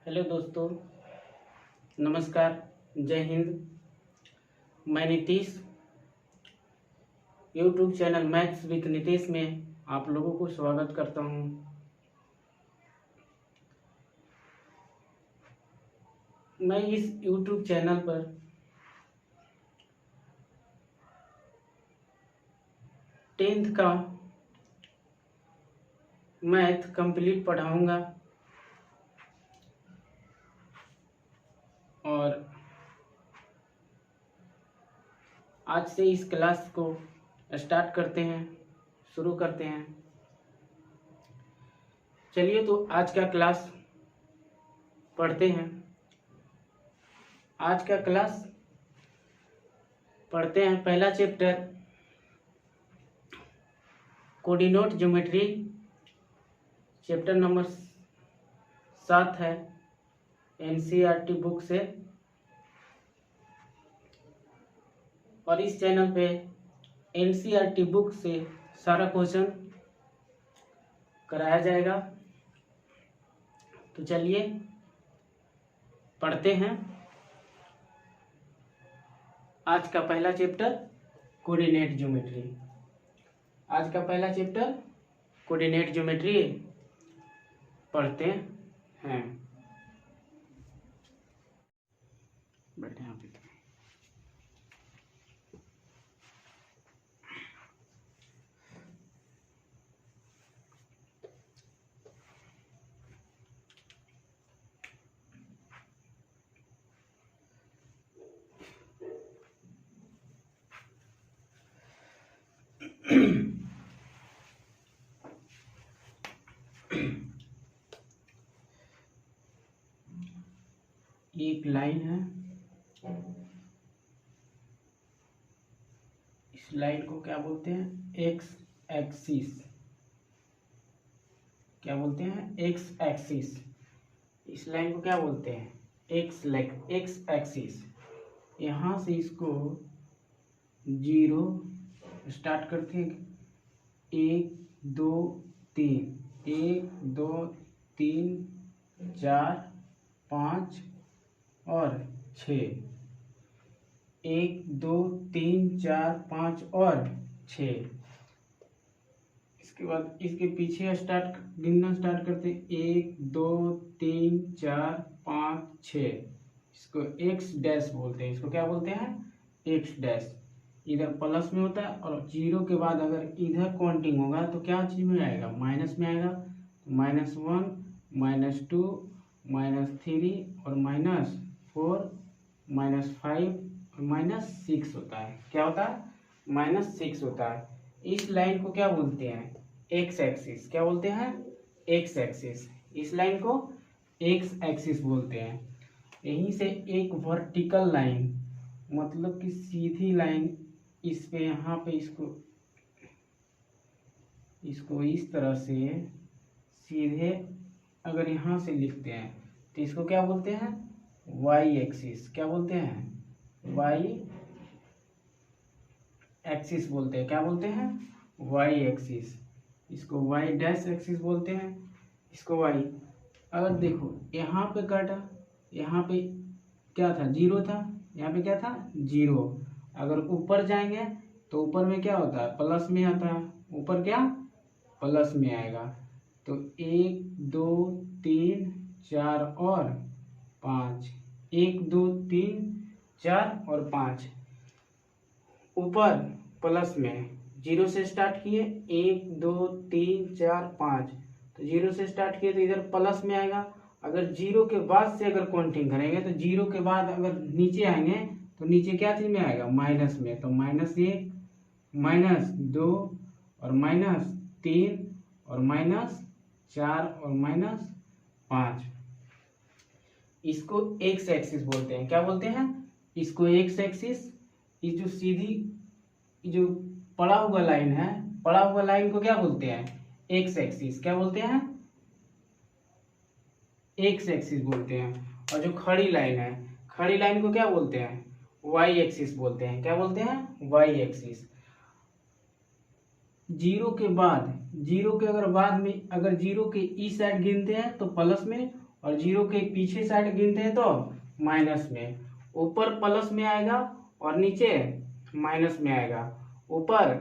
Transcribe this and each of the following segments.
Hello दोस्तों, नमस्कार, जय हिंद। मैं Nitish, YouTube channel maths with Nitish में आप लोगों को स्वागत करता हूं। मैं इस यूट्यूब चैनल पर टेंथ का मैथ कंप्लीट पढ़ाऊंगा और आज से इस क्लास को स्टार्ट करते हैं, शुरू करते हैं। चलिए तो आज का क्लास पढ़ते हैं। आज का क्लास पढ़ते हैं। पहला chapter coordinate geometry, chapter number 7 है एनसीईआरटी बुक से। और इस चैनल पे एनसीईआरटी बुक से सारा क्वेश्चन कराया जाएगा। तो चलिए पढ़ते हैं। आज का पहला चैप्टर कोऑर्डिनेट ज्योमेट्री। आज का पहला चैप्टर कोऑर्डिनेट ज्योमेट्री पढ़ते हैं। बैठे यहाँ पे। एक लाइन है, इस लाइन को क्या बोलते हैं? X axis. क्या बोलते हैं? X axis. इस लाइन को क्या बोलते हैं? X axis. यहाँ से इसको 0 स्टार्ट करते हैं। 1 2 3, 1 2 3 4 5 और 6, 1 2 3 4 5 और 6। इसके बाद इसके पीछे गिनना स्टार्ट करते हैं। 1 2 3 4 5 6। इसको एक्स डैश बोलते हैं। इसको क्या बोलते हैं? X dash. इधर प्लस में होता है और 0 के बाद अगर इधर काउंटिंग होगा तो क्या चीज में आएगा? माइनस में आएगा। -1 -2 -3 और -4 -5 और -6 होता है। क्या होता है? -6 होता है। इस लाइन को क्या बोलते हैं? X axis. क्या बोलते हैं? X axis. इस लाइन को एक्स एक्सिस बोलते हैं। यहीं से एक वर्टिकल लाइन, मतलब कि सीधी लाइन, इस पे यहाँ पे इसको इस तरह से सीधे अगर यहाँ से लिखते हैं तो इसको क्या बोलते हैं? Y axis. क्या बोलते हैं? वाई एक्सिस बोलते हैं। क्या बोलते हैं? Y axis. इसको वाई डैश एक्सिस बोलते हैं। इसको वाई। अगर देखो यहाँ पे काटा, यहाँ पे क्या था? 0 था। यहाँ पे क्या था? 0। अगर ऊपर जाएंगे तो ऊपर में क्या होता है? प्लस में आता है। ऊपर क्या? प्लस में आएगा। तो 1 2 3 4 और 5। 1 2 3 4 और 5। ऊपर प्लस में 0 से स्टार्ट किए। 1 2 3 4 5। तो 0 से स्टार्ट किए तो इधर प्लस में आएगा। अगर 0 के बाद से अगर काउंटिंग करेंगे तो 0 के बाद अगर नीचे आएंगे तो नीचे क्या चीज में आएगा? माइनस में। तो -1 -2 और -3 और -4 और -5। इसको एक्स एक्सिस बोलते हैं। क्या बोलते हैं? इसको एक्स एक्सिस। ये जो सीधी जो पड़ा हुआ लाइन है, पड़ा हुआ लाइन को क्या बोलते हैं? X axis. क्या बोलते हैं? एक्स एक्सिस बोलते हैं। और जो खड़ी लाइन है, खड़ी लाइन को क्या बोलते हैं? वाई एक्सिस बोलते हैं। क्या बोलते हैं? Y axis. 0 के बाद, 0 के अगर बाद में अगर 0 के इस साइड गिनते हैं तो प्लस में, और 0 के पीछे साइड गिनते हैं तो माइनस में, ऊपर प्लस में आएगा और नीचे माइनस में आएगा, ऊपर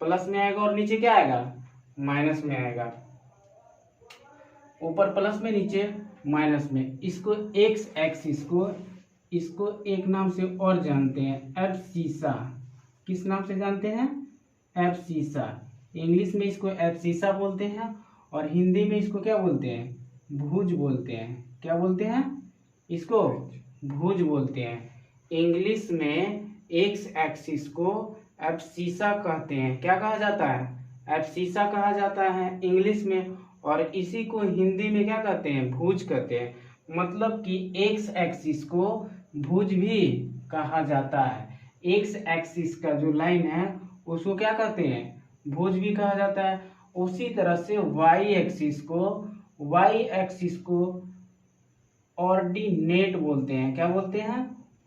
प्लस में आएगा और नीचे क्या आएगा, माइनस में आएगा, ऊपर प्लस में नीचे माइनस में। इसको एक्स एक्सिस को इसको एक नाम से और जानते हैं, एब्सिसा। किस नाम से जानते हैं, एब्सिसा। इंग्लिश में इसको एब्सिसा बोलते हैं और हिंदी में इसको क्या बोलते हैं, भुज बोलते हैं। क्या बोलते हैं, इसको भुज बोलते हैं। इंग्लिश में एक्स एक्सिस को एब्सिसा कहते हैं। क्या कहा जाता है, एब्सिसा कहा जाता है इंग्लिश में, और इसी को हिंदी में क्या कहते हैं, भुज कहते हैं। मतलब कि एक्स एक्सिस को भुज भी कहा जाता है। एक्स एक्सिस का जो लाइन है उसको क्या कहते हैं, भुज भी कहा जाता है। उसी तरह से वाई एक्सिस को ऑर्डिनेट बोलते हैं। क्या बोलते हैं,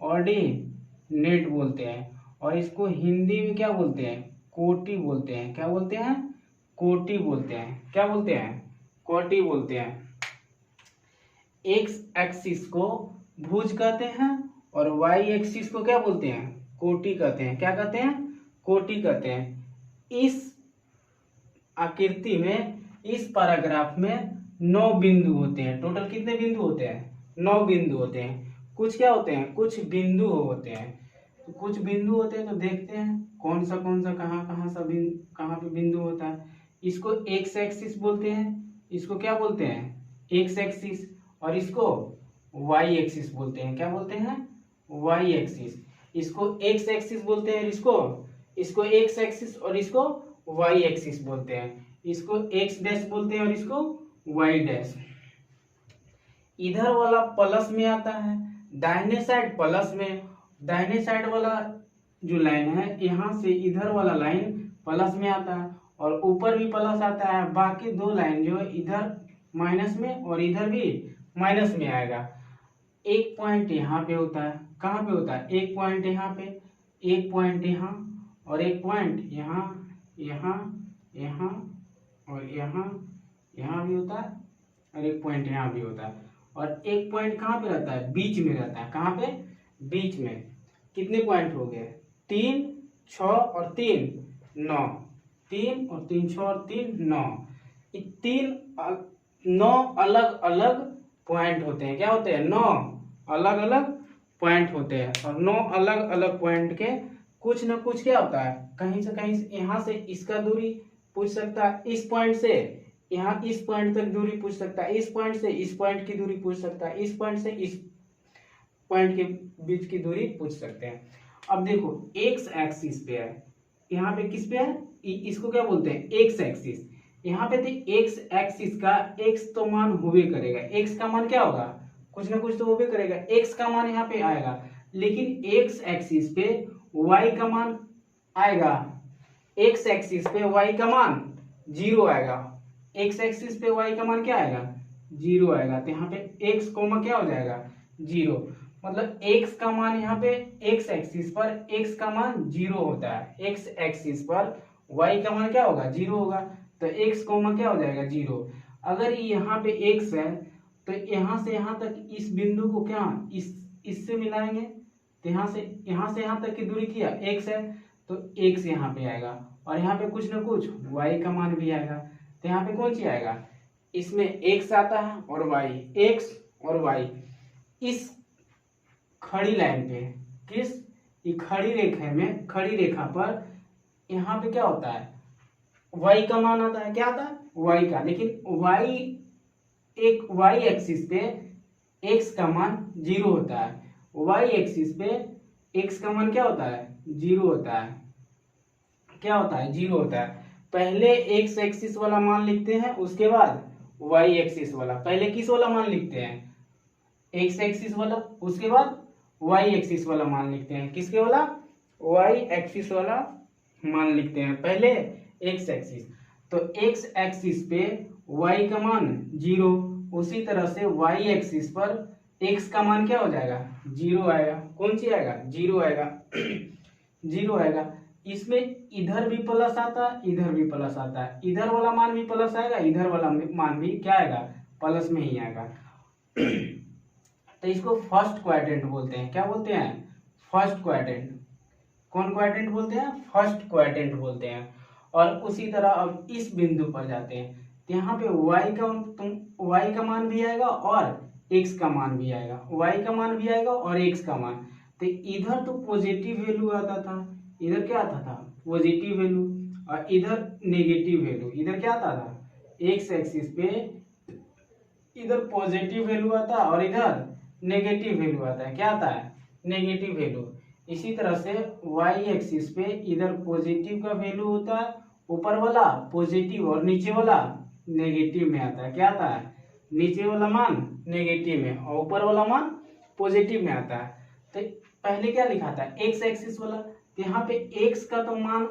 ऑर्डिनेट बोलते हैं। और इसको हिंदी में क्या बोलते हैं, कोटि बोलते हैं। क्या बोलते हैं, कोटि बोलते हैं। क्या बोलते हैं, कोटि बोलते हैं। एक्स एक्सिस को भुज कहते हैं और वाई एक्सिस को क्या बोलते हैं, कोटि कहते हैं। क्या कहते हैं, कोटि कहते हैं। इस आकृति में, इस पैराग्राफ में 9 बिंदु होते हैं। टोटल कितने बिंदु होते हैं, 9 बिंदु होते हैं। कुछ क्या होते हैं, कुछ बिंदु होते हैं। तो कुछ बिंदु होते हैं तो देखते हैं कौन सा कहाँ पे बिंदु होता है। इसको एक्स एक्सिस बोलते हैं, इसको क्या बोलते हैं, एक्स एक्सिस, और इसको वाई एक्सिस बोलते हैं। क्या बोलते हैं, वाई एक्सिस। इसको एक्स एक्सिस बोलते हैं, इसको एक्स एक्सिस और इसको वाई एक्सिस बोलते हैं। इसको एक्स डैश बोलते हैं और इसको वाई डैश। इधर वाला प्लस में आता है, दाहिने साइड प्लस में। दाहिने साइड वाला जो लाइन है, यहाँ से इधर वाला लाइन प्लस में आता है और ऊपर भी प्लस आता है। बाकी 2 लाइन जो है इधर माइनस में और इधर भी माइनस में आएगा। एक पॉइंट यहाँ पे होता है। कहाँ पे होता है, एक पॉइंट यहाँ पे, एक पॉइंट यहाँ और एक पॉइंट यहाँ, यहाँ, यहाँ और यहाँ भी होता है और एक पॉइंट यहाँ भी होता है। और एक पॉइंट कहाँ पे रहता है, बीच में रहता है। कहाँ पे, बीच में। कितने पॉइंट हो गए, 3, 6 और 3, 9। 3 और 3, 6 और 3, 9। 9 अलग अलग पॉइंट होते हैं। क्या होते हैं, 9 अलग अलग पॉइंट होते हैं। और 9 अलग अलग पॉइंट के कुछ न कुछ क्या होता है, कहीं से कहीं से, यहाँ से इसका दूरी पूछ सकता है, इस पॉइंट से यहाँ इस पॉइंट तक दूरी पूछ सकता है, इस पॉइंट से इस पॉइंट की दूरी पूछ सकता है, इस पॉइंट से इस पॉइंट के बीच की दूरी पूछ सकते हैं। अब देखो एक्स एक्सिस पे है, यहाँ पे किस पे है, इसको क्या बोलते हैं, एक्स एक्सिस। यहाँ पे एक्स एक्सिस का एक्स तो मान होवे करेगा। एक्स का मान क्या होगा, कुछ ना कुछ तो होवे करेगा। एक्स का मान यहाँ पे आएगा, लेकिन एक्स एक्सिस पे वाई का मान आएगा। एक्स एक्सिस पे वाई का मान 0 आएगा। एक्स एक्सिस पे वाई का मान क्या आएगा, 0 आएगा। तो यहाँ पे एक्स कोमा क्या हो जाएगा, 0। मतलब एक्स का मान यहाँ पे एक्स एक्सिस पर एक्स का मान 0 होता है। एक्स एक्सिस पर वाई का मान क्या होगा, 0 होगा। तो एक्स कोमा क्या हो जाएगा, 0। अगर यहाँ पे एक्स है तो यहाँ से यहाँ तक इस बिंदु को क्या इससे मिलाएंगे। तो यहाँ से यहाँ तक की दूरी किया एक्स है, तो एक्स यहाँ पे आएगा और यहाँ पे कुछ ना कुछ वाई का मान भी आएगा। तो यहाँ पे कौन सी आएगा, इसमें एक्स आता है और वाई, एक्स और वाई। इस खड़ी लाइन पे, किस ये खड़ी रेखा में, खड़ी रेखा पर यहाँ पे क्या होता है, वाई का मान आता है। क्या आता है, वाई का। लेकिन वाई एक्सिस पे एक्स का मान 0 होता है। वाई एक्सिस पे एक्स का मान क्या होता है, 0 होता है। क्या होता है, 0 होता है। पहले एक्स एक्सिस वाला मान लिखते हैं, उसके बाद वाई एक्सिस वाला। पहले किस वाला मान लिखते हैं, एक्स एक्सिस वाला, उसके बाद वाई एक्सिस वाला मान लिखते हैं। किसके वाला, वाई एक्सिस वाला मान लिखते हैं। पहले एक्स एक्सिस, तो एक्स एक्सिस पे वाई का मान 0, उसी तरह से वाई एक्सिस पर एक्स का मान क्या हो जाएगा, 0 आएगा। कौन सी आएगा, 0 आएगा। 0 आएगा। इसमें इधर भी प्लस आता है, इधर भी प्लस आता है। इधर वाला मान भी प्लस आएगा, इधर वाला मान भी क्या आएगा, प्लस में ही आएगा। तो इसको फर्स्ट क्वाड्रेंट बोलते हैं। क्या बोलते हैं? First quadrant. कौन क्वाड्रेंट बोलते हैं? फर्स्ट क्वाड्रेंट बोलते हैं। और उसी तरह अब इस बिंदु पर जाते हैं, तो यहाँ पे y का मान भी आएगा और x का मान भी आएगा, y का मान भी आएगा और x का मान। तो इधर तो पॉजिटिव वैल्यू आता था, इधर क्या आता था? पॉजिटिव वैल्यू, और इधर नेगेटिव वैल्यू। इधर क्या आता था? x एक्सिस पे इधर पॉजिटिव वैल्यू आता है और इधर नेगेटिव वैल्यू आता है। क्या आता है? Negative value. इसी तरह से y एक्सिस पे इधर पॉजिटिव का वैल्यू होता है, ऊपर वाला पॉजिटिव और नीचे वाला नेगेटिव में आता है। क्या आता है? नीचे वाला मान नेगेटिव में और ऊपर वाला मान पॉजिटिव में आता है। तो पहले क्या लिखा था? x एक्सिस वाला, तो यहाँ पे x का तो मान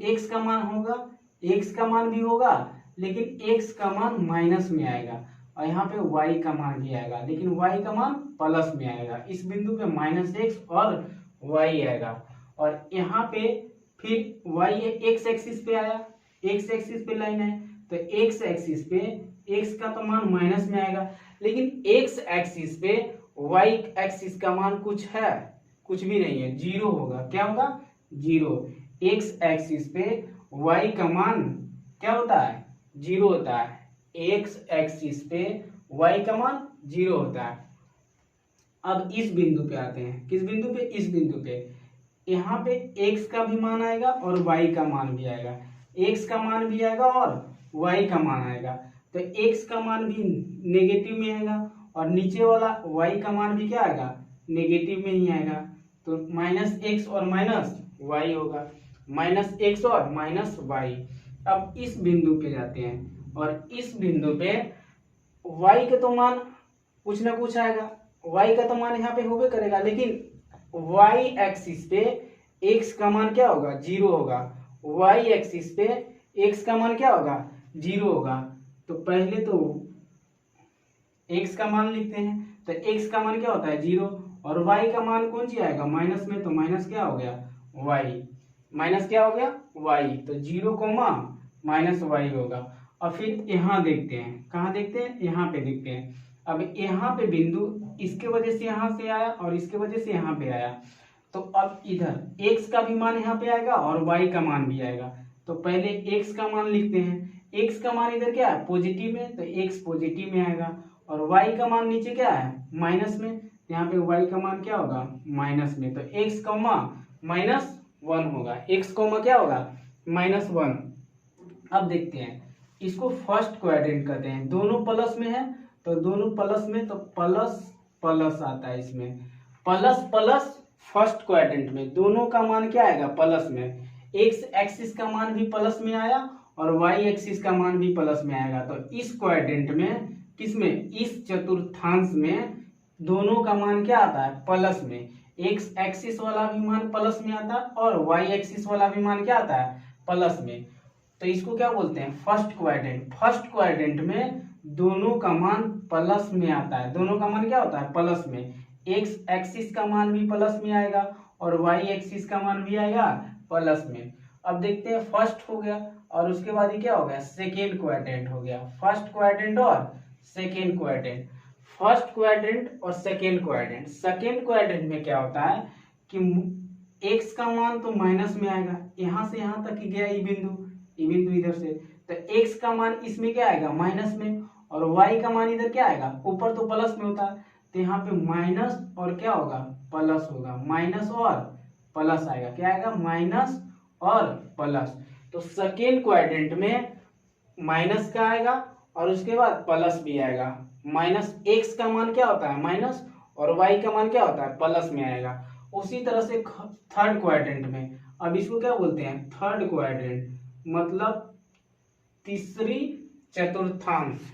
x का मान होगा, x का मान भी होगा, लेकिन x का मान माइनस में आएगा, और यहाँ पे y का मान भी आएगा, लेकिन y का मान प्लस में आएगा। इस बिंदु पे -x और y आएगा, और यहाँ पे फिर y x एक्सिस पे आया, x एक्सिस पे लाइन है, तो x एक्सिस पे x का तो मान माइनस में आएगा, लेकिन x एक्सिस पे y एक्सिस का मान कुछ है? कुछ भी नहीं है, जीरो होगा। क्या होगा? जीरो। x एक्सिस पे y का मान क्या होता है? जीरो होता है। x एक्सिस पे y का मान जीरो होता है। अब इस बिंदु पे आते हैं। किस बिंदु पे? इस बिंदु पे। यहाँ पे x का भी मान आएगा और y का मान भी आएगा, x का मान भी आएगा और y का मान आएगा। तो x का मान भी नेगेटिव में आएगा और नीचे वाला y का मान भी क्या आएगा? नेगेटिव में ही आएगा। तो -x और -y होगा, -x और -y। अब इस बिंदु पे जाते हैं, और इस बिंदु पे y का तो मान कुछ ना कुछ आएगा, y का तो मान यहाँ पे होबे करेगा, लेकिन y एक्सिस पे x का मान क्या होगा? जीरो होगा। y एक्सिस पे x का मान क्या होगा? जीरो होगा। तो पहले तो x का मान लिखते हैं, तो x का मान क्या होता है? जीरो, और y का मान कौन सी आएगा? माइनस में, तो माइनस क्या हो गया? y। माइनस क्या हो गया? y। तो 0, -y होगा। और फिर यहाँ देखते हैं, कहाँ देखते हैं? यहाँ पे देखते हैं। अब यहाँ पे बिंदु इसके वजह से यहाँ से आया और इसके वजह से यहाँ पे आया, तो अब इधर x का भी मान यहाँ पे आएगा और y का मान भी आएगा। तो पहले x का मान लिखते हैं। x का मान इधर क्या है? पॉजिटिव में, तो x पॉजिटिव में आएगा, और y का मान नीचे क्या है? माइनस में, यहाँ पे y का मान क्या होगा? माइनस में। तो x कॉमा -1 होगा। x कॉमा क्या होगा? -1। अब देखते हैं, इसको फर्स्ट क्वाड्रेंट कहते हैं। दोनों प्लस में है, तो दोनों प्लस में, तो प्लस प्लस आता है इसमें, प्लस प्लस फर्स्ट क्वाड्रेंट में दोनों का मान क्या आएगा? प्लस में। x एक्सिस का मान भी प्लस में आया और y एक्सिस का मान भी प्लस में आएगा। तो इस क्वाड्रेंट में, किसमें? इस चतुर्थांश में दोनों का मान क्या आता है? प्लस में। x एक्सिस वाला भी मान प्लस में आता है और y एक्सिस वाला भी मान क्या आता है? प्लस में। तो इसको क्या बोलते हैं? First quadrant. फर्स्ट क्वाड्रेंट में दोनों का मान प्लस में आता है। दोनों का मान क्या होता है? प्लस में। x एक्सिस का मान भी प्लस में आएगा और y एक्सिस का मान भी आएगा प्लस में। अब देखते हैं, फर्स्ट हो गया और उसके बाद ये क्या हो गया? सेकेंड क्वाड्रेंट हो गया। फर्स्ट क्वाड्रेंट और सेकेंड क्वाड्रेंट। फर्स्ट क्वाड्रेंट और सेकेंड क्वाड्रेंट। सेकेंड क्वाड्रेंट में क्या होता है कि x का मान तो माइनस में आएगा, यहाँ से यहाँ तक ही गया ये बिंदु इधर से, तो x का मान इसमें क्या आएगा? माइनस में, और y का मान इधर क्या आएगा? ऊपर तो प्लस में होता है, तो यहाँ पे माइनस और क्या होगा? प्लस होगा। माइनस और प्लस आएगा। क्या आएगा? माइनस और प्लस। तो सेकेंड क्वाड्रेंट में माइनस का आएगा और उसके बाद प्लस भी आएगा। माइनस x का मान क्या होता है? माइनस, और y का मान क्या होता है? प्लस में आएगा। उसी तरह से थर्ड क्वाड्रेंट में, अब इसको क्या बोलते हैं? थर्ड क्वाड्रेंट, मतलब तीसरी चतुर्थांश।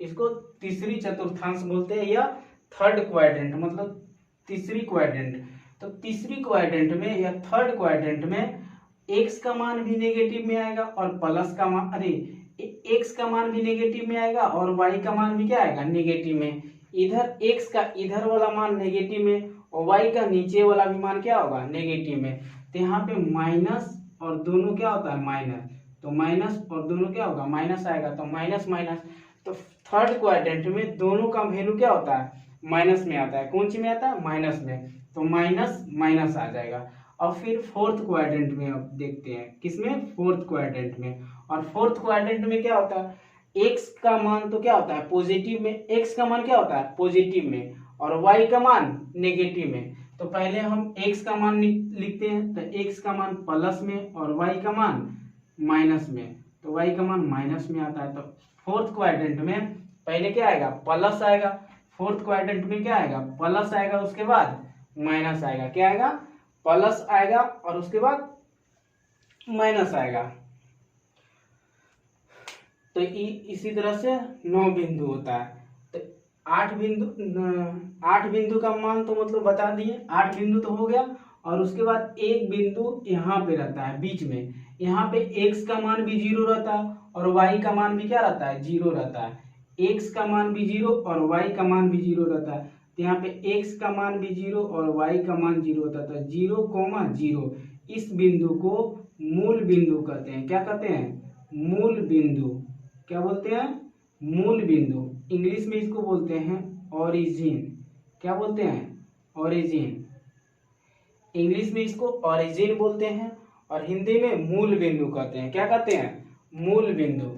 इसको तीसरी चतुर्थांश बोलते हैं, या थर्ड क्वाड्रेंट मतलब तीसरी क्वाड्रेंट। तो तीसरी क्वाड्रेंट में या थर्ड क्वाड्रेंट में x का मान भी नेगेटिव में आएगा और प्लस का मान, x का मान भी नेगेटिव में आएगा और y का मान भी क्या आएगा? नेगेटिव में। इधर x का इधर वाला मान नेगेटिव में और y का नीचे वाला भी मान क्या होगा? नेगेटिव में। तो यहाँ पे माइनस और दोनों क्या होता है? माइनस। तो माइनस और दोनों क्या होगा? माइनस आएगा, तो माइनस माइनस। तो थर्ड क्वाड्रेंट में दोनों का वैल्यू क्या होता है, माइनस में आता है। कौन सी में आता है, माइनस में, तो माइनस माइनस आ जाएगा। अब फिर फोर्थ क्वाड्रेंट में अब देखते हैं, किसमें, फोर्थ क्वाड्रेंट में। और फोर्थ क्वाड्रेंट में क्या होता है, एक्स का मान तो क्या होता है, पॉजिटिव में, एक्स का मान क्या होता है, पॉजिटिव में, और वाई का मान नेगेटिव में। तो पहले हम एक्स का मान लिखते हैं, तो एक्स का मान प्लस में और वाई का मान माइनस में, तो वाई का मान माइनस में आता है। तो फोर्थ क्वाड्रेंट में पहले क्या आएगा, प्लस आएगा। फोर्थ क्वाड्रेंट में क्या आएगा, प्लस आएगा, उसके बाद माइनस आएगा। क्या आएगा, प्लस आएगा और उसके बाद माइनस आएगा। तो इसी तरह से 9 बिंदु होता है। तो 8 बिंदु का मान तो मतलब बता दिए, 8 बिंदु तो हो गया। और उसके बाद एक बिंदु यहाँ पे रहता है बीच में, यहाँ पे x का मान भी 0 रहता है और y का मान भी क्या रहता है, 0 रहता है। x का मान भी 0 और y का मान भी 0 रहता है। तो यहाँ पे x का मान भी 0 और y का मान 0 होता था, 0,0। इस बिंदु को मूल बिंदु कहते हैं। क्या कहते हैं, मूल बिंदु। क्या बोलते हैं, मूल बिंदु। इंग्लिश में इसको बोलते हैं ओरिजिन। क्या बोलते हैं, ओरिजिन। इंग्लिश में इसको ओरिजिन बोलते हैं और हिंदी में मूल बिंदु कहते हैं। क्या कहते हैं, मूल बिंदु।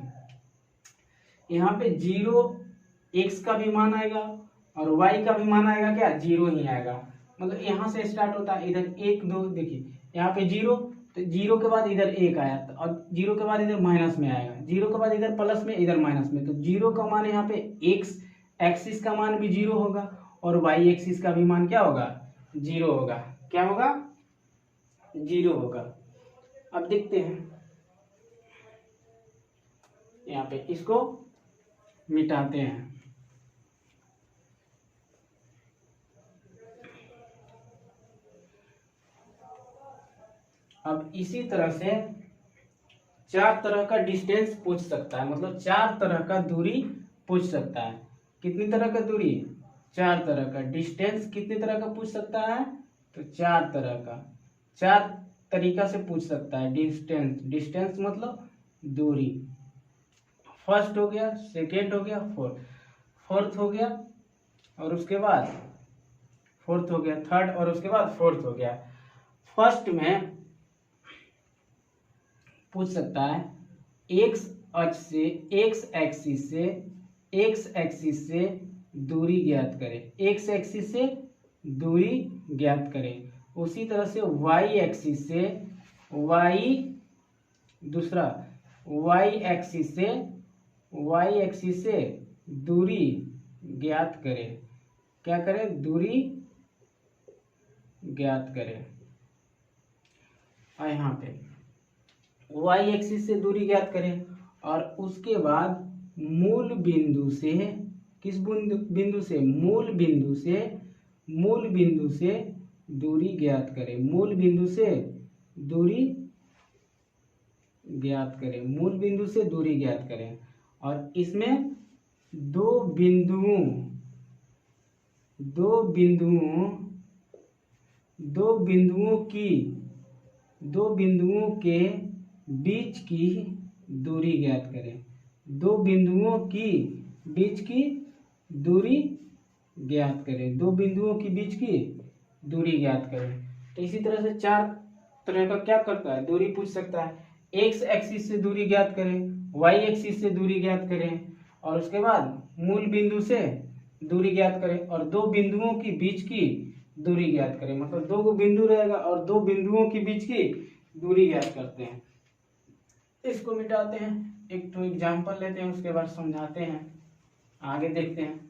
यहाँ पे 0 x का भी मान आएगा और y का भी मान आएगा, क्या, 0 ही आएगा। मतलब यहाँ से स्टार्ट होता है, इधर 1 2, देखिए यहाँ पे 0, तो 0 के बाद इधर 1 आया, और 0 के बाद इधर माइनस में आएगा, 0 के बाद इधर प्लस में, इधर माइनस में। तो 0 का मान यहाँ पे x एक्सिस का मान भी 0 होगा और y एक्सिस का भी मान क्या होगा, 0 होगा। क्या होगा, 0 होगा। अब देखते हैं, यहाँ पे इसको मिटाते हैं। अब इसी तरह से 4 तरह का डिस्टेंस पूछ सकता है, मतलब 4 तरह का दूरी पूछ सकता है। कितनी तरह का दूरी, 4 तरह का। डिस्टेंस कितनी तरह का पूछ सकता है, तो 4 तरह का, 4 तरीका से पूछ सकता है डिस्टेंस। डिस्टेंस मतलब दूरी। फर्स्ट हो गया, सेकेंड हो गया, फोर्थ हो गया, और उसके बाद फोर्थ हो गया, थर्ड, और उसके बाद फोर्थ हो गया। फर्स्ट में पूछ सकता है एक्स अक्ष से, एक्स एक्सिस से दूरी ज्ञात करें। एक्स एक्सिस से दूरी ज्ञात करें। उसी तरह से वाई एक्सिस से, दूसरा वाई एक्सिस से दूरी ज्ञात करें। क्या करें, दूरी ज्ञात करें। और यहाँ पे वाई एक्सिस से दूरी ज्ञात करें, और उसके बाद मूल बिंदु से, किस बिंदु से, मूल बिंदु से दूरी ज्ञात करें। मूल बिंदु से दूरी ज्ञात करें, मूल बिंदु से दूरी ज्ञात करें। और इसमें दो बिंदुओं के बीच की दूरी ज्ञात करें। 2 बिंदुओं की बीच की दूरी ज्ञात करें। 2 बिंदुओं के बीच की दूरी ज्ञात करें। तो इसी तरह से 4 तरह का क्या करता है, दूरी पूछ सकता है। एक्स एक्सिस से दूरी ज्ञात करें, वाई एक्सिस से दूरी ज्ञात करें, और उसके बाद मूल बिंदु से दूरी ज्ञात करें, और 2 बिंदुओं के बीच की दूरी ज्ञात करें। मतलब 2 बिंदु रहेगा और 2 बिंदुओं के बीच की दूरी ज्ञात करते हैं। इसको मिटाते हैं, एक तो एग्जाम्पल लेते हैं, उसके बाद समझाते हैं, आगे देखते हैं।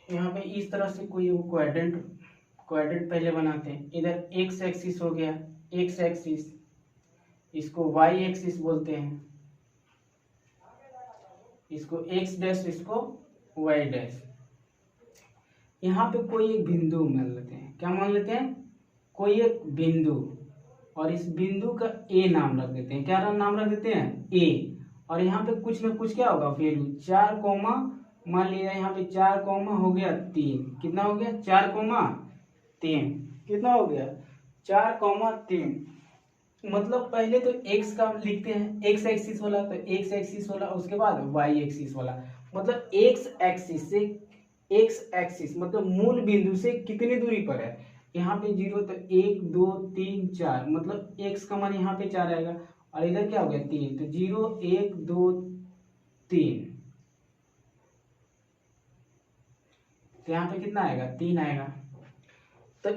यहाँ पे इस तरह से कोई क्वाड्रेंट पहले बनाते हैं। इधर एक्स एक्सिस हो गया, एक्स एक्सिस, इसको वाई एक्सिस बोलते हैं, इसको एक्स डैश, इसको वाई डैश। यहाँ पे कोई एक बिंदु मान लेते हैं। क्या मान लेते हैं, कोई एक बिंदु, और इस बिंदु का ए नाम रख देते हैं। क्या नाम रख देते हैं, ए। और यहाँ पे कुछ ना कुछ क्या होगा, वैल्यू 4 कोमा, मान लिया यहाँ पे 4 कोमा हो गया 3। कितना हो गया, 4 कोमा 3, कितना हो गया 4,3 मतलब पहले तो x का लिखते हैं, x एक्सिस वाला, तो x एक्सिस वाला, उसके बाद y एक्सिस वाला। मतलब x एक्सिस मतलब मूल बिंदु से कितनी दूरी पर है, यहाँ पे 0, तो 1 2 3 4, मतलब x का मान यहाँ पे 4 आएगा, और इधर क्या हो गया 3, तो 0 1 2 3, तो यहाँ पे कितना आएगा 3 आएगा। तो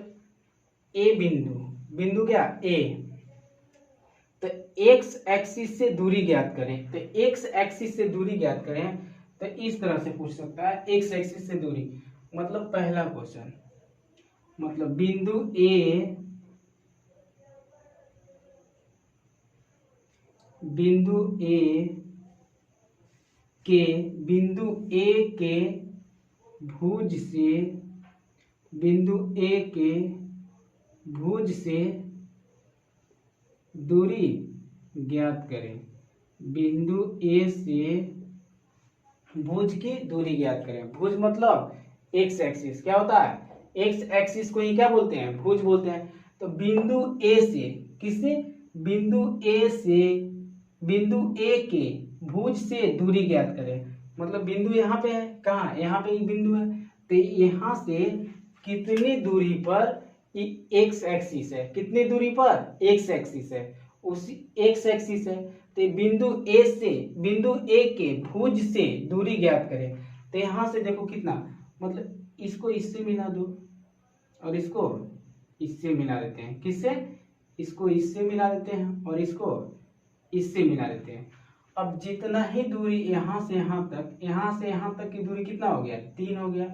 ए बिंदु क्या ए, तो x एक्सिस से दूरी ज्ञात करें, तो x एक्सिस से दूरी ज्ञात करें, तो इस तरह से पूछ सकता है x एक्सिस से दूरी। मतलब पहला क्वेश्चन, मतलब बिंदु ए के भुज से दूरी ज्ञात करें, बिंदु ए से भुज की दूरी ज्ञात करें। भुज मतलब एक्स एक्सिस, क्या होता है एक्स एक्सिस को ही क्या बोलते हैं, भुज बोलते हैं। तो बिंदु ए से, किससे, बिंदु ए के भुज से दूरी ज्ञात करें। मतलब बिंदु यहाँ पे है, कहाँ, यहाँ पे एक बिंदु है, तो यहाँ से कितनी दूरी पर एक्स एक्सिस है, कितनी दूरी पर एक्स एक्सिस है, उसी एक्स एक्सिस है। तो बिंदु ए के भुज से दूरी ज्ञात करें। तो यहाँ से देखो कितना, मतलब इसको इससे मिला दो और इसको इससे मिला देते हैं, किससे, इसको इससे मिला देते हैं और इसको इससे मिला देते हैं। अब जितना ही दूरी यहाँ से यहाँ तक की दूरी कितना हो गया, 3 हो गया।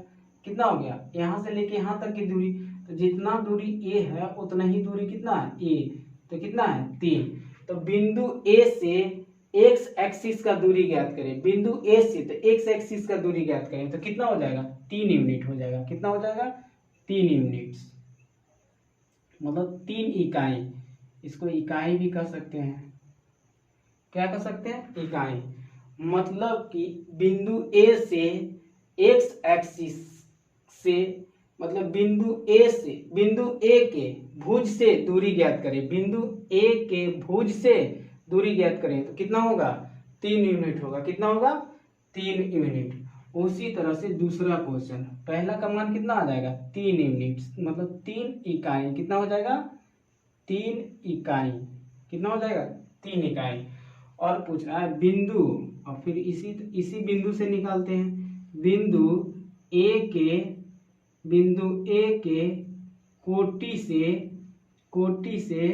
कितना हो गया, यहाँ से लेके यहाँ तक की दूरी, तो जितना दूरी ए है उतना ही दूरी कितना है ए, तो कितना है 3। तो बिंदु ए से एक्स एक्सिस का दूरी ज्ञात करें, बिंदु ए से तो एक्स एक्सिस का दूरी ज्ञात करें, तो कितना हो जाएगा 3 यूनिट हो जाएगा। कितना हो जाएगा 3 यूनिट्स, मतलब 3 इकाई। इसको इकाई भी कह सकते हैं, क्या कह सकते हैं, इकाई। मतलब कि बिंदु ए से एक्स एक्सिस से, मतलब बिंदु ए के भुज से दूरी ज्ञात करें, बिंदु ए के भुज से दूरी ज्ञात करें, तो कितना होगा 3 यूनिट होगा। कितना होगा 3 यूनिट। उसी तरह से दूसरा क्वेश्चन, पहला का मान कितना आ जाएगा 3 यूनिट, मतलब 3 इकाई। कितना हो जाएगा 3 इकाई, कितना हो जाएगा 3 इकाई। और पूछ रहा है बिंदु, और फिर इसी बिंदु से निकालते हैं, बिंदु ए के कोटि से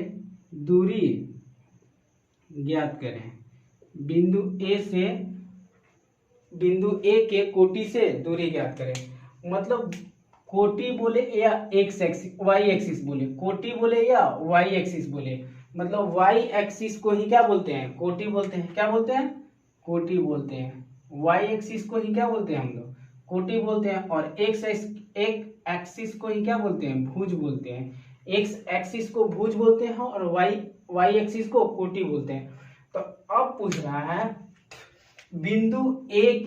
दूरी ज्ञात करें। बिंदु ए के कोटि से दूरी ज्ञात करें। मतलब कोटि बोले या एक्स एक्सिस, वाई एक्सिस बोले, कोटि बोले या वाई एक्सिस बोले, मतलब वाई एक्सिस को ही क्या बोलते हैं, कोटि बोलते हैं। क्या बोलते हैं, कोटि बोलते हैं। वाई एक्सिस को ही क्या बोलते हैं हम लोग, कोटि बोलते हैं। और एक्स एक्सिस को ही क्या बोलते हैं, भुज बोलते हैं। एक्स एक्सिस को भुज बोलते हैं और वाई एक्सिस को कोटि बोलते हैं। तो अब पूछ रहा है बिंदु ए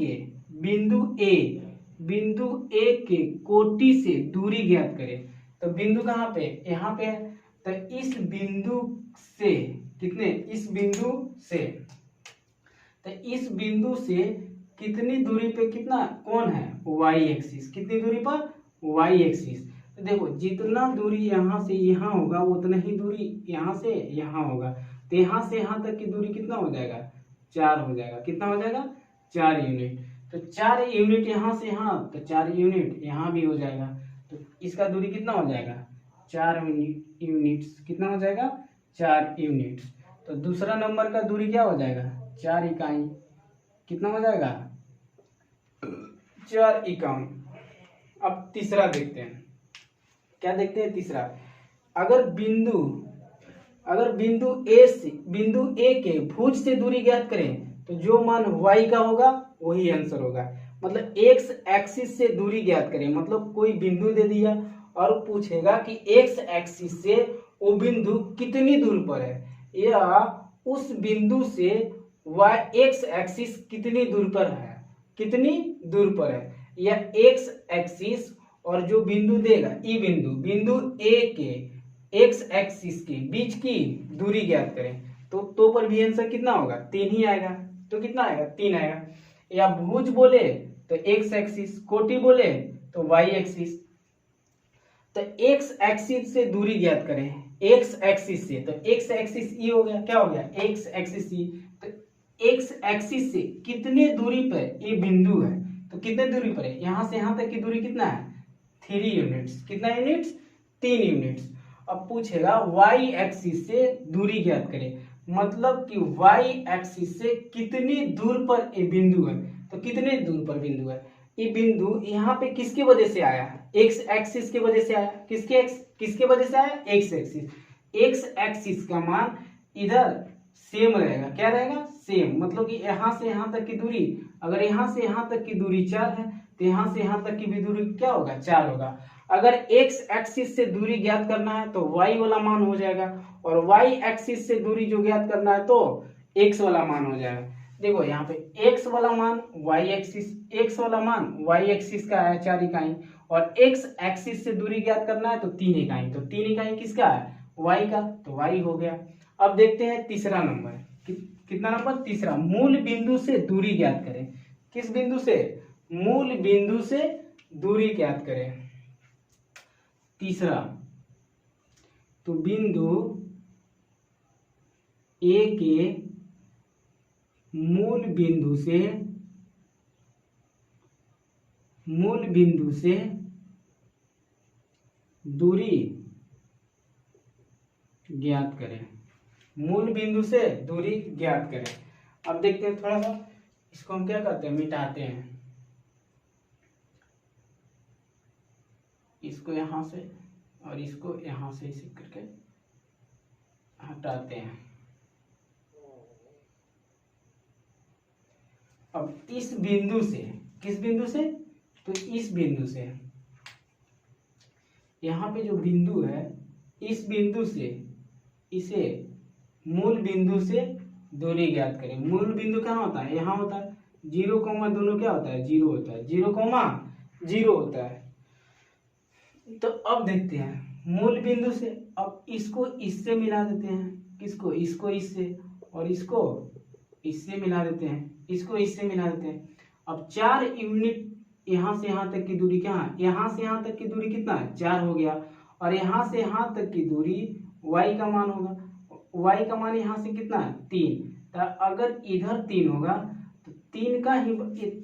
के कोटि से दूरी ज्ञात करें। तो बिंदु कहाँ पे, यहाँ पे है। तो इस बिंदु से कितने, इस बिंदु से कितनी दूरी पे कितना कौन है, वाई एक्सिस। कितनी दूरी पर, वाई एक्सिस। तो देखो जितना दूरी यहाँ से यहाँ होगा उतना ही दूरी यहाँ से यहाँ होगा। तो यहाँ से यहाँ तक की दूरी कितना हो जाएगा 4 हो जाएगा। कितना हो जाएगा 4 यूनिट। तो 4 यूनिट यहाँ से यहाँ, तो 4 यूनिट यहाँ भी हो जाएगा। तो इसका दूरी कितना हो जाएगा 4 यूनिट्स। कितना हो जाएगा 4 यूनिट्स। तो दूसरा नंबर का दूरी क्या हो जाएगा 4 इकाई। कितना हो जाएगा 4 इकाई। अब तीसरा देखते हैं, क्या देखते हैं तीसरा। अगर बिंदु ए के भुज से दूरी ज्ञात करें तो जो मान y का होगा वही आंसर होगा। मतलब x एक्सिस से दूरी ज्ञात करें, मतलब कोई बिंदु दे दिया और पूछेगा कि x एक्सिस से वो बिंदु कितनी दूर पर है, या उस बिंदु से x एक्सिस कितनी दूर पर है, या x एक्सिस और जो बिंदु देगा ई बिंदु ए के एक्स एक्सिस के बीच की दूरी ज्ञात करें, तो पर भी आंसर कितना होगा, 3 ही आएगा। तो कितना आएगा, 3 आएगा। या भुज बोले तो एक्स एक्सिस, कोटि बोले तो वाई एक्सिस। तो एक्स एक्सिस से दूरी ज्ञात करें, एक्स एक्सिस से, तो एक्स एक्सिस ई हो गया, क्या हो गया, एक्स एक्सिस ई। तो एक्स एक्सिस से कितने दूरी पर ये बिंदु है, तो कितने दूरी पर है, यहां से यहां तक की दूरी कितना है, 3 यूनिट्स। कितना यूनिट्स, 3 यूनिट्स। अब पूछेगा वाई एक्सिस से दूरी ज्ञात करें, मतलब कि वाई एक्सिस से कितनी दूर पर ये बिंदु है, तो कितने दूर पर बिंदु है ये बिंदु, यहाँ पे किसकी वजह से आया, एक्स एक्सिस की वजह से आया। किसके वजह से आया, एक्स एक्सिस। एक्स एक्सिस का मान इधर सेम रहेगा, क्या रहेगा, सेम। मतलब कि यहाँ से यहाँ तक की दूरी, अगर यहाँ से यहाँ तक की दूरी 4 है तो यहाँ से यहाँ तक की भी दूरी क्या होगा, 4 होगा। अगर एक्स एक्सिस से दूरी ज्ञात करना है तो वाई वाला मान हो जाएगा, और वाई एक्सिस से दूरी जो ज्ञात करना है तो एक्स वाला मान हो जाएगा। देखो यहाँ पे एक्स वाला मान वाई एक्सिस, एक्स वाला मान वाई एक्सिस का है 4 इकाई, और एक्स एक्सिस से दूरी ज्ञात करना है तो 3 इकाई, तो 3 इकाई किसका है, वाई का, तो वाई हो गया। अब देखते हैं तीसरा नंबर, कितना नंबर, तीसरा। मूल बिंदु से दूरी ज्ञात करें। किस बिंदु से, मूल बिंदु से दूरी ज्ञात करें। तीसरा, तो बिंदु ए के मूल बिंदु से दूरी ज्ञात करें, मूल बिंदु से दूरी ज्ञात करें। अब देखते हैं थोड़ा सा, इसको हम क्या करते हैं, मिटाते हैं, इसको यहां से और इसको यहां से इसे करके हटाते हैं। अब इस बिंदु से, किस बिंदु से, तो इस बिंदु से, यहाँ पे जो बिंदु है इस बिंदु से इसे मूल बिंदु से दूरी ज्ञात करें। मूल बिंदु कहाँ होता है, यहाँ होता है। 0, दोनों क्या होता है, 0 होता है, 0, होता है। तो अब देखते हैं मूल बिंदु से, अब इसको इससे मिला देते हैं, किसको, इसको इससे, और इसको इससे मिला देते हैं, इसको इससे मिला देते हैं। अब 4 यूनिट यहाँ से यहाँ तक की दूरी क्या है, यहाँ से यहाँ तक की दूरी कितना है, 4 हो गया, और यहाँ से यहाँ तक की दूरी y का मान होगा, y का मान यहाँ से कितना है, 3। तो अगर इधर 3 होगा तो 3 का ही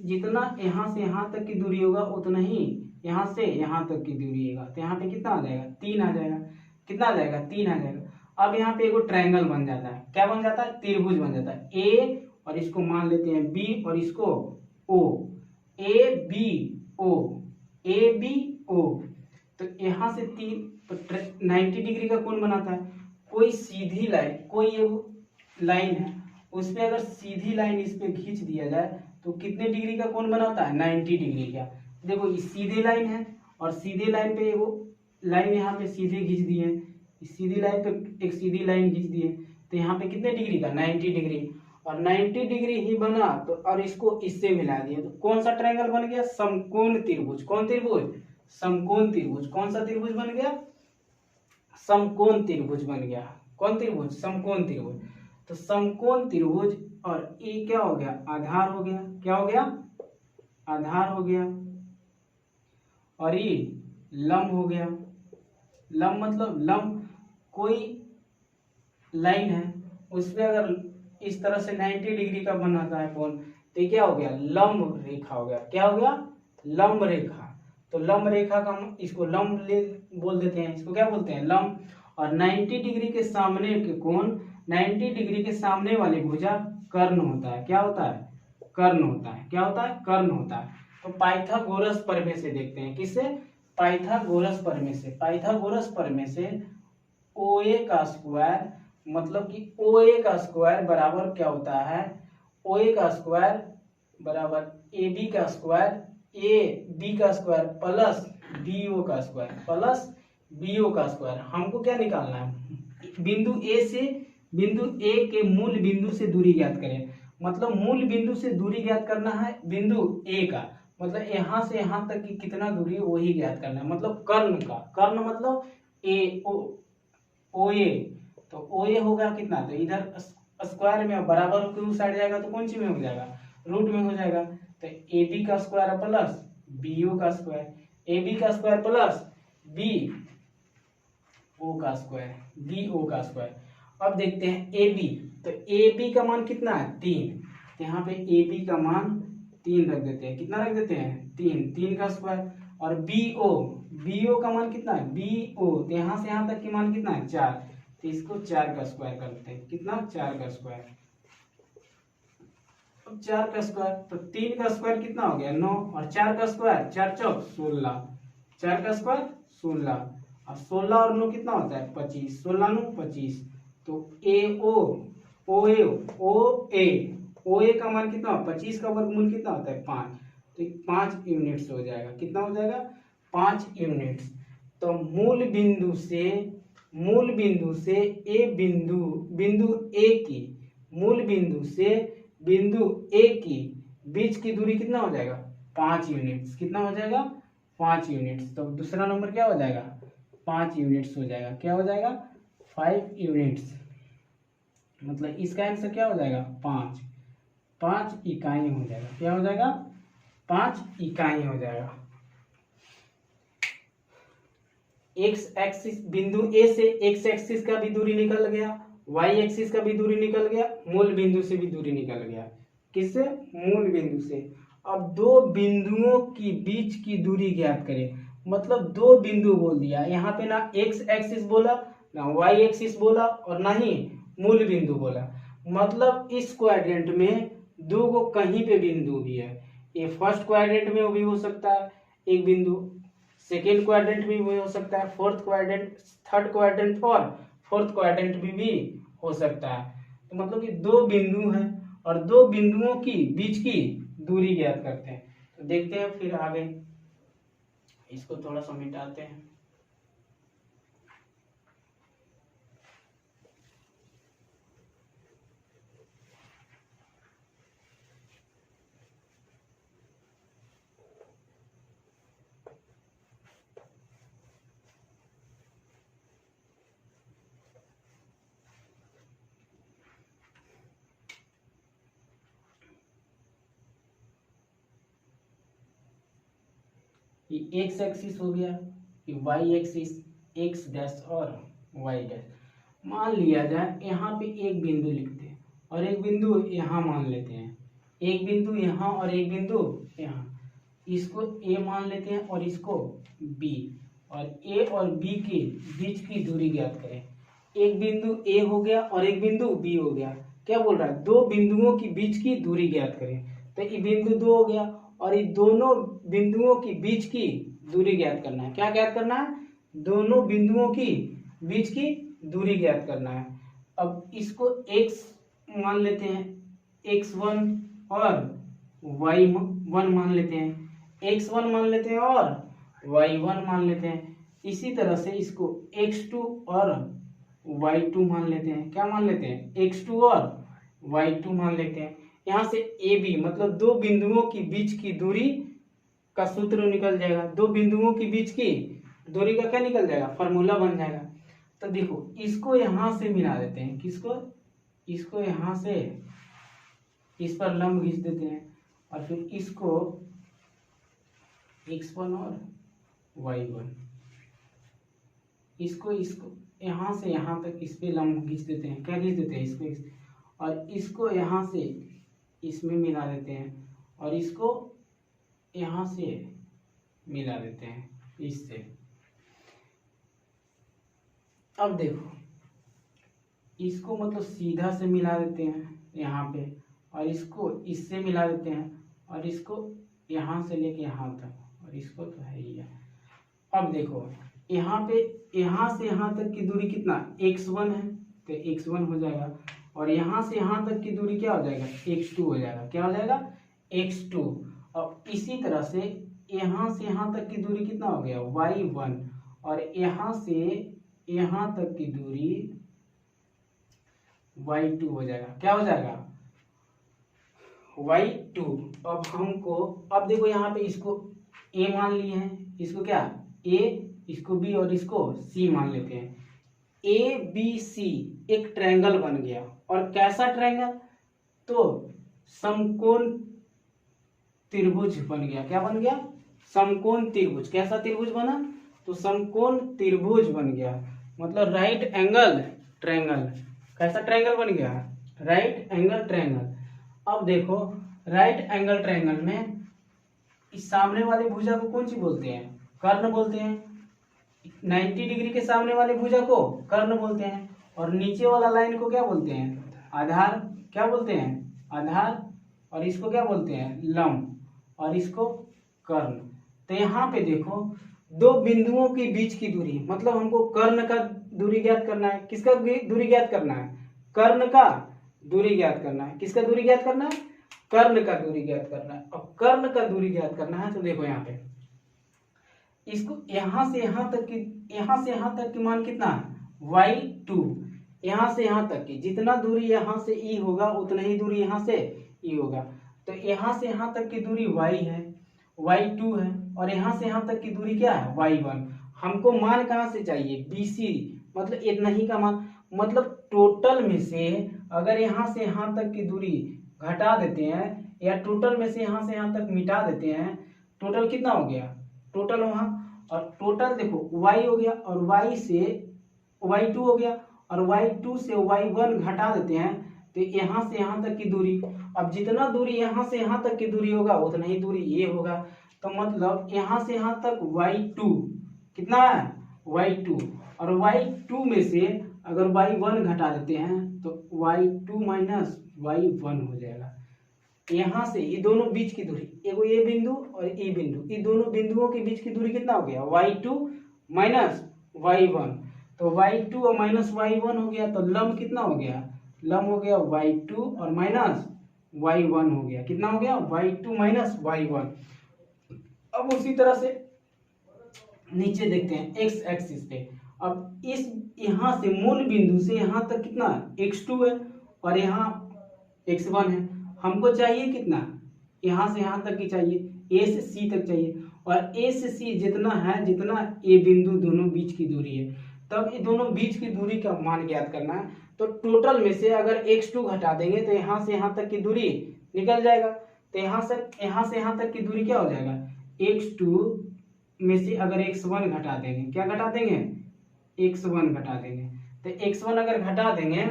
जितना यहाँ से यहाँ तक की दूरी होगा उतना ही यहाँ से यहाँ तक की दूरी होगा, तो यहाँ पे कितना आ जाएगा, 3 आ जाएगा। कितना आ जाएगा, 3 आ जाएगा। अब यहाँ पे एगो ट्रायंगल बन जाता है, क्या बन जाता है, त्रिभुज बन जाता है। ए और इसको मान लेते हैं बी और इसको ओ, ए बी ओ। तो यहाँ से 3 तो 90 डिग्री का कोण बनाता है। कोई सीधी लाइन, कोई एक लाइन है, उस पर अगर सीधी लाइन इस पे खींच दिया जाए तो कितने डिग्री का कोण बनाता है, 90 डिग्री का। देखो ये सीधी लाइन है, और सीधी लाइन पे वो लाइन यहाँ पे सीधे खींच दी है, इस सीधी लाइन पे एक सीधी लाइन खींच दी है, तो यहाँ पे कितने डिग्री का, 90 डिग्री, और 90 डिग्री ही बना तो, और इसको इससे मिला दिया तो कौन सा ट्रायंगल बन गया, समकोण त्रिभुज। कौन त्रिभुज, समकोण त्रिभुज। कौन सा त्रिभुज बन गया, समकोण त्रिभुज बन गया। कौन त्रिभुज, समकोण त्रिभुज। तो समकोण त्रिभुज, और ये क्या हो गया, आधार हो गया। क्या हो गया, आधार हो गया, और ये लंब हो गया। लंब मतलब लंब, कोई लाइन है उस पे अगर इस तरह से 90 डिग्री का बनाता है कोण, तो क्या हो गया, लंब रेखा हो गया। क्या हो गया, लंब रेखा। तो लंब रेखा का हम इसको लंब बोल देते हैं, इसको क्या बोलते हैं, लंब। और 90 डिग्री के सामने के कोण, 90 डिग्री के सामने वाली भुजा कर्ण होता है। क्या होता है, कर्ण होता है। क्या होता है, कर्ण होता है। तो पाइथागोरस प्रमेय से देखते हैं, किससे, पाइथागोरस प्रमेय से। पाइथागोरस प्रमेय से OA का स्क्वायर, मतलब कि OA का स्क्वायर बराबर क्या होता है, OA का स्क्वायर बराबर AB का स्क्वायर, AB का स्क्वायर प्लस BO का स्क्वायर, प्लस BO का स्क्वायर। हमको क्या निकालना है, बिंदु A से बिंदु A के मूल बिंदु से दूरी ज्ञात करें। मतलब मूल बिंदु से दूरी ज्ञात करना है बिंदु A का, मतलब यहाँ से यहाँ तक की कितना दूरी है वही ज्ञात करना है। मतलब कर्ण का, कर्ण मतलब AO, ओ ए, तो ओ ए होगा कितना, तो इधर स्क्वायर में बराबर के उस साइड जाएगा तो कौन सी में हो जाएगा, रूट में हो जाएगा। तो ए बी का स्क्वायर प्लस बी ओ का स्क्वायर, ए बी का स्क्वायर प्लस बी ओ का स्क्वायर, बी ओ का स्क्वायर। अब देखते हैं ए बी, तो ए बी का मान कितना है 3, तो यहाँ पे ए बी का मान 3 रख देते हैं, कितना रख देते हैं 3, 3 का स्क्वायर। और बी ओ का मान कितना है बी ओ, तो यहाँ से यहाँ तक की मान कितना है 4, तो इसको 4 का स्क्वायर करते हैं, कितना 4 का स्क्वायर। अब 4 का स्क्वायर, तो 3 का स्क्वायर कितना हो गया 9, और 4 का स्क्वायर 4 चौक 16, 4 का स्क्वायर 16, और 16 और 9 कितना होता है 25, 16 9 25। तो ओ ए का मान कितना, 25 का वर्गमूल कितना होता है 5, तो 5 यूनिट्स हो जाएगा, कितना हो जाएगा 5 यूनिट्स। तो मूल बिंदु से बिंदु ए की, मूल बिंदु से बिंदु ए की बीच की दूरी कितना हो जाएगा 5 यूनिट्स, कितना हो जाएगा 5 यूनिट्स। तो दूसरा नंबर क्या हो जाएगा 5 यूनिट्स हो जाएगा, क्या हो जाएगा 5 यूनिट्स, मतलब इसका आंसर क्या हो जाएगा 5 इकाई हो जाएगा, क्या हो जाएगा 5 इकाई हो जाएगा। एक्स एक्सिस, बिंदु ए से एक्स एक्सिस का भी दूरी निकल गया, वाई एक्सिस का भी दूरी निकल गया, मूल बिंदु से भी दूरी निकल गया, किससे मूल बिंदु से। अब दो बिंदुओं की बीच की दूरी ज्ञात करें, मतलब दो बिंदु बोल दिया, यहाँ पे ना एक्स एक्सिस बोला ना वाई एक्सिस बोला और ना ही मूल बिंदु बोला, मतलब इस क्वाड्रेंट में दो को कहीं पे बिंदु भी है, ये फर्स्ट क्वाड्रेंट में भी हो सकता है एक बिंदु, सेकेंड क्वाड्रेंट में भी हो सकता है, फोर्थ क्वाड्रेंट, थर्ड क्वाड्रेंट और फोर्थ क्वाड्रेंट में भी हो सकता है। तो मतलब कि दो बिंदु हैं और दो बिंदुओं की बीच की दूरी ज्ञात करते हैं। तो देखते हैं फिर आगे, इसको थोड़ा सा मिटाते हैं। ये एक्स एक्सिस हो गया, ये वाई एक्सिस, एक्स डैश और वाई डैश। मान लिया जाए यहाँ पे एक बिंदु लिखते हैं और एक बिंदु यहाँ मान लेते हैं, एक बिंदु यहाँ और एक बिंदु यहाँ, इसको ए मान लेते हैं और इसको बी, और ए और बी के बीच की दूरी ज्ञात करें। एक बिंदु ए हो गया और एक बिंदु बी हो गया, क्या बोल रहा है दो बिंदुओं की बीच की दूरी ज्ञात करें। तो ये बिंदु 2 हो गया और ये दोनों बिंदुओं की बीच की दूरी ज्ञात करना है, क्या ज्ञात करना है दोनों बिंदुओं की बीच की दूरी ज्ञात करना है। अब इसको x मान लेते हैं, x1 और y1 मान लेते हैं, x1 मान लेते हैं और y1 मान लेते हैं। इसी तरह से इसको x2 और y2 मान लेते हैं, क्या मान लेते हैं x2 और y2 मान लेते हैं। यहाँ से ए बी मतलब दो बिंदुओं की बीच की दूरी का सूत्र निकल जाएगा, दो बिंदुओं की बीच की दूरी का क्या निकल जाएगा फॉर्मूला बन जाएगा। तो देखो इसको यहाँ से मिला देते हैं, किसको, इसको यहाँ से इस पर लंब खींच देते हैं और फिर इसको x1 और y1, इसको यहाँ से यहाँ तक इस पे लंब खींच देते हैं, क्या खींच देते हैं इसको, और इसको यहाँ से इसमें मिला देते हैं और इसको यहाँ से मिला देते हैं इससे। अब देखो इसको मतलब सीधा से मिला देते हैं यहाँ पे और इसको इससे मिला देते हैं और इसको यहाँ से लेके यहाँ तक और इसको तो है ही है। अब देखो यहाँ पे यहाँ से यहाँ तक की दूरी कितना x1 है तो x1 हो जाएगा और यहाँ से यहाँ तक की दूरी क्या हो जाएगा x2 हो जाएगा, क्या हो जाएगा x2। और इसी तरह से यहाँ तक की दूरी कितना हो गया y1 और यहाँ से यहाँ तक की दूरी y2 हो जाएगा, क्या हो जाएगा y2। अब हमको अब देखो यहाँ पे इसको a मान लिए हैं, इसको क्या a, इसको b और इसको c मान लेते हैं। ABC एक ट्रायंगल बन गया। और कैसा ट्रायंगल? तो समकोण त्रिभुज बन गया। क्या बन गया? समकोण त्रिभुज। कैसा त्रिभुज बना? तो समकोण त्रिभुज बन गया, मतलब राइट एंगल ट्रायंगल। कैसा ट्रायंगल बन गया? Right angle triangle. अब देखो, राइट एंगल ट्रायंगल में इस सामने वाले भुजा को कौन सी बोलते हैं? कर्ण बोलते हैं। 90 डिग्री के सामने वाले भुजा को कर्ण बोलते हैं। और नीचे वाला लाइन को क्या बोलते हैं? आधार। क्या बोलते हैं? आधार। और इसको क्या बोलते हैं? लंब। और इसको कर्ण। तो यहाँ पे देखो, दो बिंदुओं के बीच की दूरी, मतलब हमको कर्ण का दूरी ज्ञात करना है। किसका दूरी ज्ञात करना है? कर्ण का दूरी ज्ञात करना है। किसका दूरी ज्ञात करना है? कर्ण का दूरी ज्ञात करना है। और कर्ण का दूरी ज्ञात करना है तो देखो यहाँ पे, इसको यहाँ से यहाँ तक की मान कितना है? y2। यहाँ से यहाँ तक की जितना दूरी यहाँ से e होगा उतना ही दूरी यहाँ से e होगा। तो यहाँ से यहाँ तक की दूरी y है, y2 है। और यहाँ से यहाँ तक की दूरी क्या है? y1। हमको मान कहाँ से चाहिए? BC, मतलब इतना ही का मान। मतलब टोटल में से अगर यहाँ से यहाँ तक की दूरी घटा देते हैं या टोटल में से यहाँ से यहाँ तक मिटा देते हैं, टोटल कितना हो गया? टोटल वहाँ, और टोटल देखो y हो गया, और y से y2 हो गया, और y2 से y1 घटा देते हैं तो यहाँ से यहाँ तक की दूरी। अब जितना दूरी यहाँ से यहाँ तक की दूरी होगा उतना ही दूरी ये होगा। तो मतलब यहाँ से यहाँ तक y2 कितना है? y2। और y2 में से अगर y1 घटा देते हैं तो y2 माइनस y1 हो जाएगा। यहाँ से ये दोनों बीच की दूरी, एगो ये बिंदु और ये बिंदु, ये दोनों बिंदुओं के बीच की दूरी कितना हो गया? y2 minus y1। तो y2 और माइनस y1 हो गया, तो लंब कितना हो गया? लंब हो गया y2 और माइनस y1 हो गया। कितना हो गया? y2 minus y1। अब उसी तरह से नीचे देखते हैं x एक्सिस पे। अब इस यहाँ से मूल बिंदु से यहाँ तक कितना? x2 है और यहाँ x1 है। हमको चाहिए कितना? यहाँ से यहाँ तक की चाहिए, a से c तक चाहिए। और a से c जितना है, जितना a बिंदु दोनों बीच की दूरी है, तब ये दोनों बीच की दूरी का मान ज्ञात करना है। तो टोटल में से अगर x2 घटा देंगे तो यहाँ से यहाँ तक की दूरी निकल जाएगा। तो यहाँ से यहाँ तक की दूरी क्या हो जाएगा? x2 में से अगर x1 घटा देंगे, क्या घटा देंगे? x1 घटा देंगे। तो x1 अगर घटा देंगे,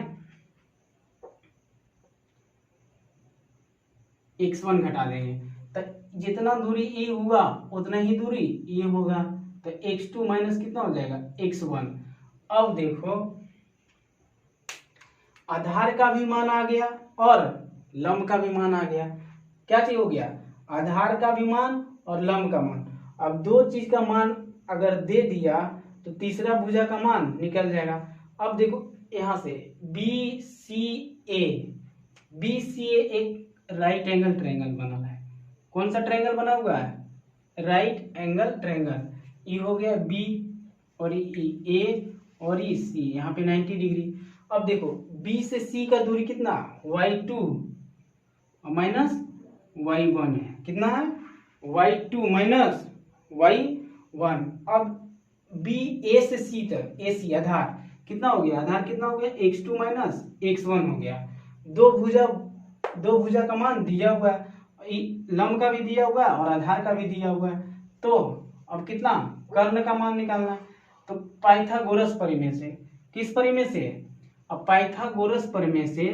x1 घटा देंगे तो जितना दूरी e हुआ उतना ही दूरी e होगा। तो x2 माइनस कितना हो जाएगा? x1। अब देखो, आधार का भी मान आ गया और लंब का भी मान आ गया। क्या चीज हो गया? आधार का भी मान और लंब का मान। अब दो चीज का मान अगर दे दिया तो तीसरा भुजा का मान निकल जाएगा। अब देखो यहाँ से BCA एक राइट एंगल ट्रायंगल बना है। कौन सा ट्रायंगल बना हुआ है? Right angle triangle. ये हो गया B और ये A और ये C, यहाँ पे 90 डिग्री। अब देखो B से C का दूरी कितना? y2 और माइनस y1 है। कितना है? y2 minus y1। अब B A से C तक, AC आधार कितना हो गया? आधार कितना हो गया? x2 माइनस x1 हो गया। दो भुजा का मान दिया हुआ है, लंब का भी दिया हुआ है और आधार का भी दिया हुआ है। तो अब कितना? कर्ण का मान निकालना है। तो पाइथागोरस परिमेय से, किस परिमेय से? अब पाइथागोरस परिमेय से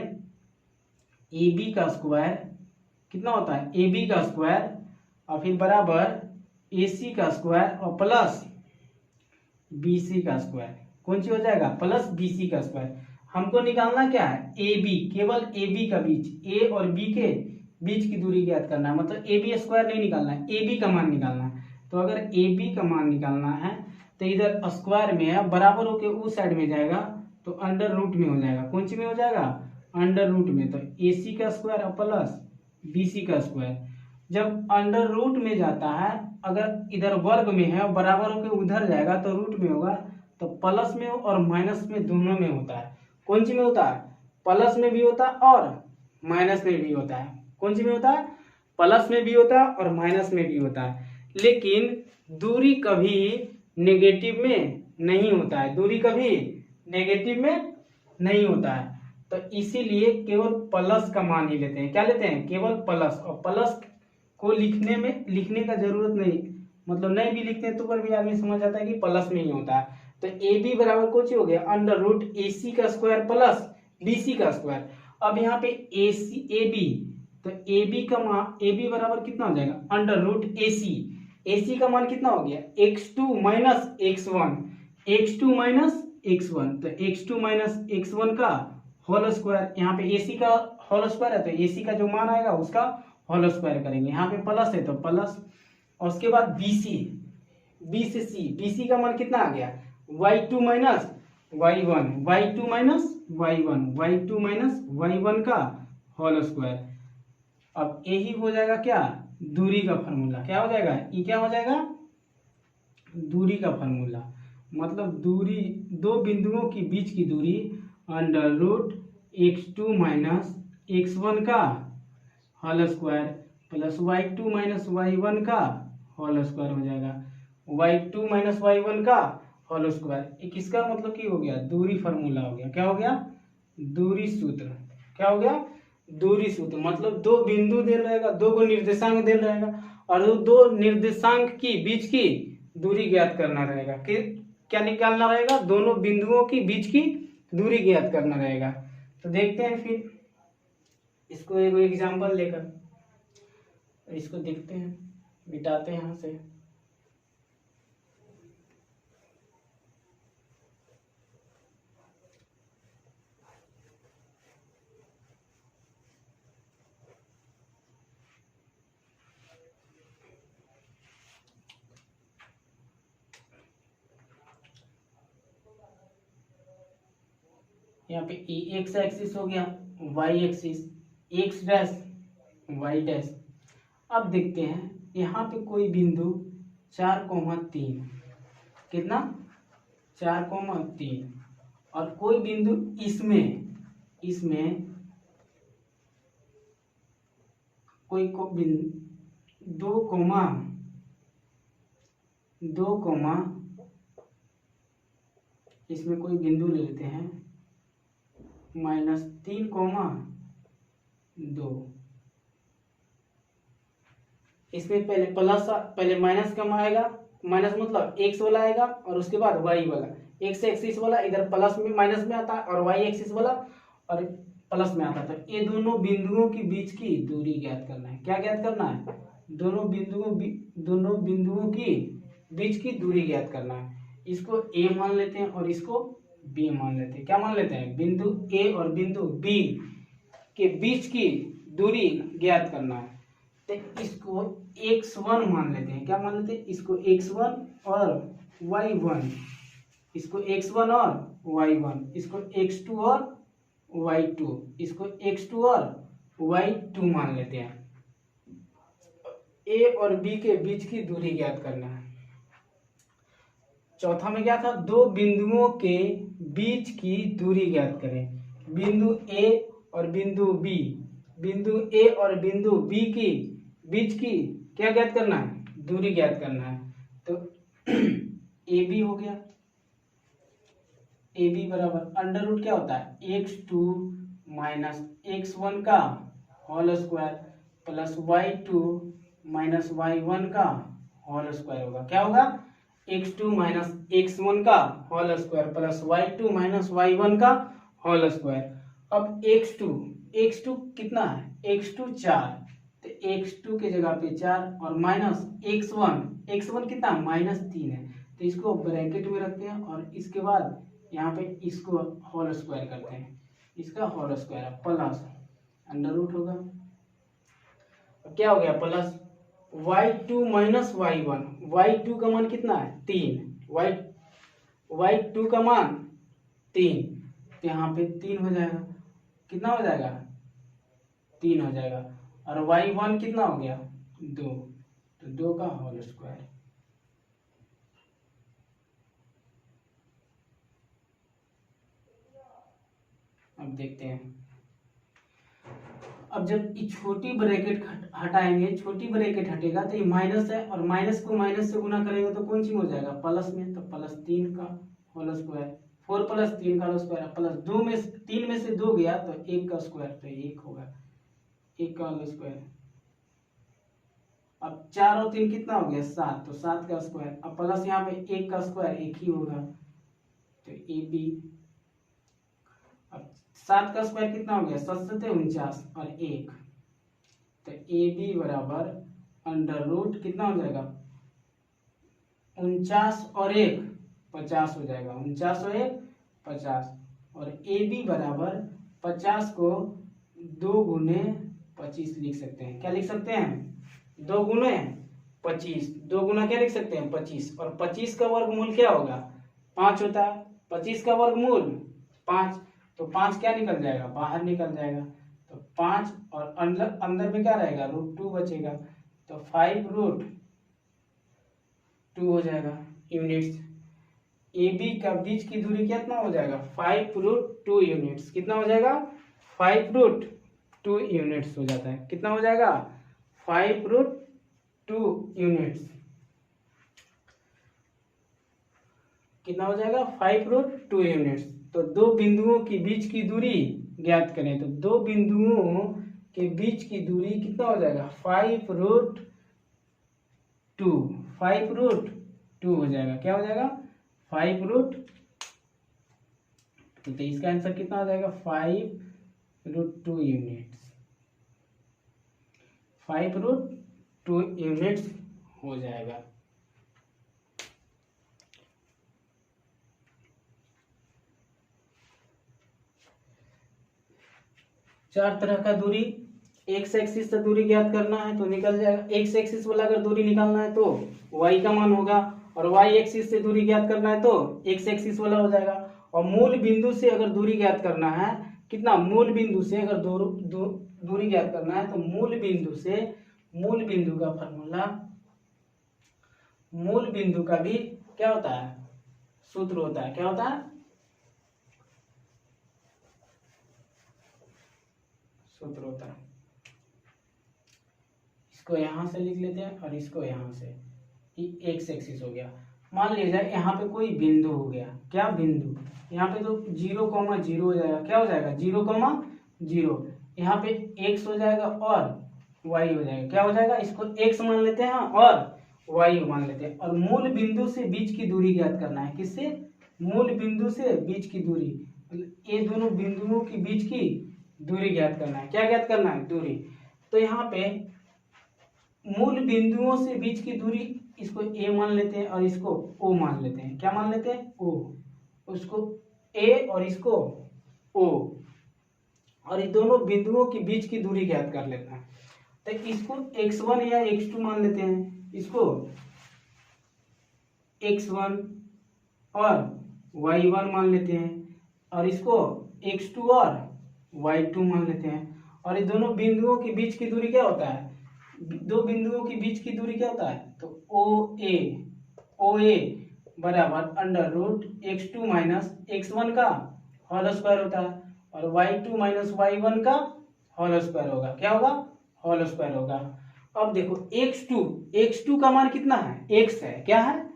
AB का स्क्वायर कितना होता है? AB का स्क्वायर और फिर बराबर AC का स्क्वायर और प्लस BC का स्क्वायर। कौन सी हो जाएगा? प्लस BC का स्क्वायर। हमको निकालना क्या है? AB, केवल AB का बीच, A और B के बीच की दूरी ज्ञात करना है। मतलब AB स्क्वायर नहीं निकालना है, AB का मान निकालना है। तो अगर AB का मान निकालना है तो इधर स्क्वायर में है, बराबर होके उस साइड में जाएगा तो अंडर रूट में हो जाएगा। कौन सी में हो जाएगा? अंडर रूट में। तो AC का स्क्वायर और प्लस BC का स्क्वायर। जब अंडर रूट में जाता है, अगर इधर वर्ग में है और बराबर होके उधर जाएगा तो रूट में होगा। तो प्लस में और माइनस में दोनों में होता है। कौन सी में होता है? प्लस में भी होता है और माइनस में भी होता है। कौन सी में होता है? प्लस में भी होता है और माइनस में भी होता है। लेकिन दूरी कभी नेगेटिव में नहीं होता है। दूरी कभी नेगेटिव में नहीं होता है, तो इसीलिए केवल प्लस का मान ही लेते हैं। क्या लेते हैं? केवल प्लस। और प्लस को लिखने का जरूरत नहीं, मतलब नहीं भी लिखते हैं तो पर भी आदमी समझ जाता है कि प्लस में ही होता है। तो ए बी बराबर कुछ हो गया अंडर रूट ए सी का स्क्वायर प्लस बी सी का स्क्वायर। अब यहाँ पे ए सी ए बी, तो ए बी का मान ए बी बराबर कितना हो जाएगा अंडर रूट ए सी का मान कितना हो गया x2 minus x1, x2 minus x1, तो x2 माइनस x1 का होल स्क्वायर। यहाँ पे ac का होल स्क्वायर है तो ac का जो मान आएगा उसका होल स्क्वायर करेंगे। यहाँ पे प्लस है तो प्लस, और उसके बाद bc, b से c, bc का मान कितना आ गया y2 minus y1, y2 minus y1, y2 minus y1 का होल स्क्वायर। अब यही हो जाएगा क्या दूरी का फार्मूला। क्या हो जाएगा ये? क्या हो जाएगा दूरी का फार्मूला। मतलब दूरी, दो बिंदुओं के बीच की दूरी under root x2 minus x1 का whole square plus y2 minus y1 का होल स्क्वायर हो जाएगा। y2 माइनस y1 का होल स्क्वायर, एक इसका मतलब की हो गया दूरी फार्मूला हो गया। क्या हो गया? दूरी सूत्र। क्या हो गया? दूरी सूत्र। मतलब दो बिंदु दे रहेगा, दो को निर्देशांक दे रहेगा, और दो निर्देशांक की बीच की दूरी ज्ञात करना रहेगा। क्या निकालना रहेगा? दोनों बिंदुओं की बीच की दूरी ज्ञात करना रहेगा। तो देखते हैं फिर इसको एक एग्जांपल लेकर, इसको देखते हैं, मिटाते हैं यहाँ से। यहाँ पे एक्स एक्सिस हो गया, Y axis, X dash Y dash. अब देखते हैं यहाँ पे कोई बिंदु 4,3, कितना 4,3, और कोई बिंदु इसमें कोई को बिंदु 2, इसमें कोई बिंदु ले लेते हैं -3,2। इसमें पहले माइनस कम आएगा, माइनस मतलब एक्स वाला आएगा और उसके बाद वाई वाला। एक्स एक्सिस वाला इधर प्लस में माइनस में आता है और वाई एक्सिस वाला और प्लस में आता है। तो ये दोनों बिंदुओं के बीच की दूरी ज्ञात करना है। क्या ज्ञात करना है? दोनों बिंदुओं की बीच की दूरी ज्ञात करना है। इसको ए मान लेते हैं और इसको बी मान लेते हैं। क्या मान लेते हैं? बिंदु ए और बिंदु बी के बीच की दूरी ज्ञात करना है। तो इसको x1 मान लेते हैं। क्या मान लेते हैं? इसको x1 और y1, इसको x1 और y1, इसको x2 और y2, इसको x2 और y2 मान लेते हैं। a और b के बीच की दूरी ज्ञात करना है। चौथा में क्या था? दो बिंदुओं के बीच की दूरी ज्ञात करें। बिंदु ए और बिंदु बी, बिंदु ए और बिंदु बी की बीच की क्या ज्ञात करना है? दूरी ज्ञात करना है। तो ए बी हो गया, ए बी बराबर अंडर रूट क्या होता है x2 माइनस x1 का whole square plus y2 minus y1 का होल स्क्वायर होगा। क्या होगा? x2 माइनस x1 का whole square plus y2 minus y1 का होल स्क्वायर। अब x2 कितना है? x2 4, तो x2 के जगह पे 4 और माइनस x1 कितना -3 है, तो इसको ब्रैकेट में रखते हैं और इसके बाद यहाँ पे इसको होल स्क्वायर करते हैं। इसका whole square plus under root होगा। क्या हो गया? Plus y2 minus y1, y2 का मान कितना है 3, y2 का मान 3, तो यहाँ पे 3 हो जाएगा। कितना हो जाएगा? 3 हो जाएगा। और y1 कितना हो गया 2, तो 2 का होल स्क्वायर। अब देखते हैं, अब जब ये छोटी ब्रैकेट हटाएंगे, छोटी ब्रैकेट हटेगा तो ये माइनस है और माइनस को माइनस से गुना करेंगे तो कौन सी हो जाएगा? प्लस में, तो +3 का होल स्क्वायर 4 प्लस 3 का स्क्वायर प्लस 3 में से 2 गया तो 1 का स्क्वायर, तो 1 होगा, 1 का स्क्वायर। अब 4 और 3 कितना हो गया 7, तो 7 का स्क्वायर, अब प्लस यहाँ पे 1 का स्क्वायर 1 ही होगा, तो ए बी। अब 7 का स्क्वायर कितना हो गया 7 49 और 1, तो ए बी बराबर अंडर रूट कितना हो जाएगा 49 और 1 50 हो जाएगा, 49 और 1 50, और ए बी बराबर 50 को 2 गुने 25 लिख सकते हैं। क्या लिख सकते हैं 2 गुने 25, 2 गुना क्या लिख सकते हैं 25, और 25 का वर्गमूल क्या होगा 5 होता है, 25 का वर्गमूल 5, तो 5 क्या निकल जाएगा बाहर निकल जाएगा, तो 5 और अंदर अंदर में क्या रहेगा √2 बचेगा, तो 5 √2 हो जाएगा यूनिट्स। ए बी का बीच की दूरी कितना हो जाएगा 5 √2 यूनिट्स, कितना हो जाएगा 5 √2 यूनिट्स हो जाता है, कितना हो जाएगा 5 √2 यूनिट्स, कितना हो जाएगा 5 √2 यूनिट्स। तो दो बिंदुओं के बीच की दूरी ज्ञात करें, तो दो बिंदुओं के बीच की दूरी कितना हो जाएगा 5 √2 हो जाएगा, क्या हो जाएगा 5 √2, तो इसका आंसर कितना हो जाएगा 5 √2 यूनिट्स, 5 √2 यूनिट्स हो जाएगा। चार तरह का दूरी, एक्स एक्सिस से दूरी ज्ञात करना है तो निकल जाएगा, एक्स एक्सिस वाला अगर दूरी निकालना है तो वाई का मान होगा, और वाई एक्सिस से दूरी ज्ञात करना है तो एक्स एक्सिस वाला हो जाएगा। और मूल बिंदु से अगर दूरी ज्ञात करना है, कितना मूल बिंदु से अगर दूरी ज्ञात करना है तो मूल बिंदु का फॉर्मूला, मूल बिंदु का भी क्या होता है सूत्र होता है, क्या होता है सूत्र होता है। इसको यहां से लिख लेते हैं और इसको यहां से, एक्स एक्सिस हो गया। मान लीजिए यहाँ पे कोई बिंदु हो गया, क्या बिंदु, यहाँ पे तो 0,0 हो जाएगा, क्या हो जाएगा 0,0, यहाँ पे x हो जाएगा और y हो जाएगा, क्या हो जाएगा, इसको x मान लेते हैं और y मान लेते हैं। और मूल बिंदु से बीच की दूरी ज्ञात करना है, किससे, मूल बिंदु से बीच की दूरी, ये दोनों बिंदुओं के बीच की दूरी ज्ञात करना है, क्या ज्ञात करना है दूरी। तो यहाँ पे मूल बिंदुओं से बीच की दूरी, इसको a मान लेते हैं और इसको o मान लेते हैं, क्या मान लेते हैं o, उसको a और इसको o, और इन दोनों बिंदुओं के बीच की दूरी ज्ञात कर लेते हैं। तो इसको x1 या x2 मान लेते हैं, इसको x1 और y1 मान लेते हैं, और इसको x2 और y2 मान लेते हैं। और ये दोनों बिंदुओं के बीच की दूरी क्या होता है, दो बिंदुओं के बीच की दूरी क्या होता है, तो OA बराबर under root x2 minus x1 का होल स्क्वायर होता है, और y2 माइनस y1 का होल स्क्वायर होगा, क्या होगा होल स्क्वायर होगा। अब देखो x2 का मान कितना है, x है, क्या है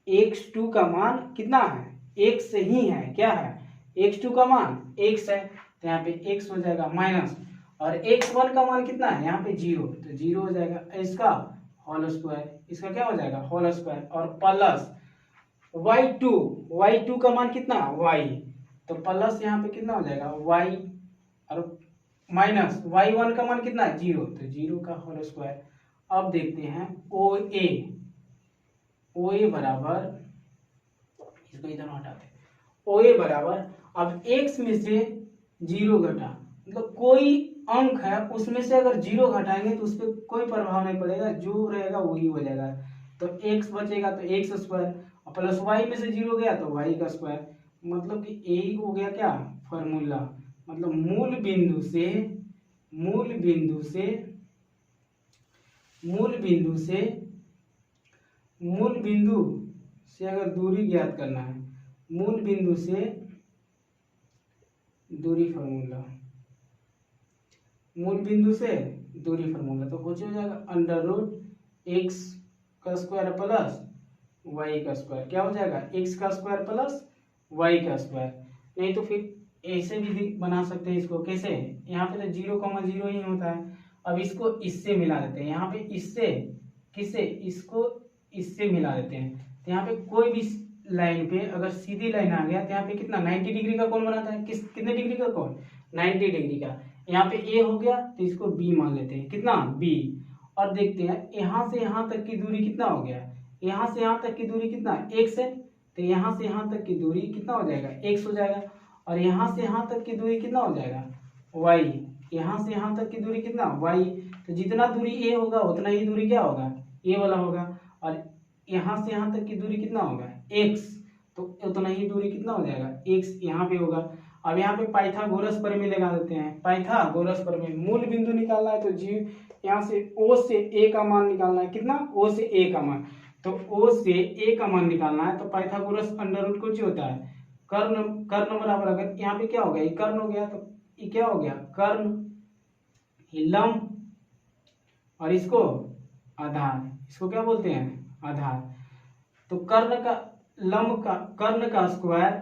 x2 का मान कितना है x ही है, क्या है x2 का मान x है, तो यहाँ पे x हो जाएगा माइनस, और x1 का मान कितना है यहाँ पे 0, तो 0 हो जाएगा, इसका होल स्क्वायर, इसका क्या हो जाएगा होल स्क्वायर, और प्लस y2 का मान कितना y, तो प्लस यहाँ पे कितना हो जाएगा y, और माइनस y1 का मान कितना है 0, तो 0 का होल स्क्वायर। अब देखते हैं OA बराबर, इसको इधर हटाते हैं, OA बराबर, अब x में से 0 घटा, मतलब कोई अंक है उसमें से अगर 0 घटाएंगे तो उस पर कोई प्रभाव नहीं पड़ेगा, जो रहेगा वही हो जाएगा, तो x बचेगा तो x स्क्वायर, प्लस y में से 0 गया तो y का स्क्वायर, मतलब कि यही हो गया क्या फॉर्मूला, मतलब मूल बिंदु से अगर दूरी ज्ञात करना है, मूल बिंदु से दूरी फार्मूला, तो हो जाएगा अंडर रूट एक्स का स्क्वायर प्लस वाई का स्क्वायर, क्या हो जाएगा एक्स का स्क्वायर प्लस वाई का स्क्वायर। नहीं तो फिर ऐसे भी बना सकते हैं इसको। कैसे? यहाँ पे तो 0,0 ही होता है। अब इसको इससे मिला देते हैं, यहाँ पे इससे किससे, इसको इससे मिला देते हैं। तो यहाँ पे कोई भी लाइन पे अगर सीधी लाइन आ गया तो यहाँ पे कितना 90 डिग्री का कोण बनाता है। कितने डिग्री का कोण? 90 डिग्री का। यहाँ पे ए हो गया तो इसको बी मान लेते हैं। कितना? बी। और देखते हैं यहाँ से यहाँ तक की दूरी कितना हो गया। यहाँ से यहाँ तक की दूरी कितना? x है। तो यहाँ से यहाँ तक की दूरी कितना हो जाएगा? x हो जाएगा। और यहाँ से यहाँ तक की दूरी कितना हो जाएगा? y। यहाँ से यहाँ तक की दूरी कितना? y। तो जितना दूरी a होगा उतना ही दूरी क्या होगा? a वाला होगा। और यहाँ से यहाँ तक की दूरी कितना होगा? x। तो उतना ही दूरी कितना हो जाएगा? x यहाँ पे होगा। अब यहाँ पे पाइथागोरस प्रमेय लगा देते हैं। पाइथागोरस प्रमेय, मूल बिंदु निकालना है तो जी यहाँ से o से a का मान निकालना है। कितना? o से a का मान। तो o से a का मान निकालना है तो पाइथागोरस अंडर रूट कुछ होता है कर्ण। कर्ण बराबर, अगर यहाँ पे क्या हो गया? ये कर्ण हो गया तो ये क्या हो गया? कर्ण। ये लंब और इसको आधार, इसको क्या बोलते हैं? आधार। तो कर्ण का, लंब का, कर्ण का स्क्वायर,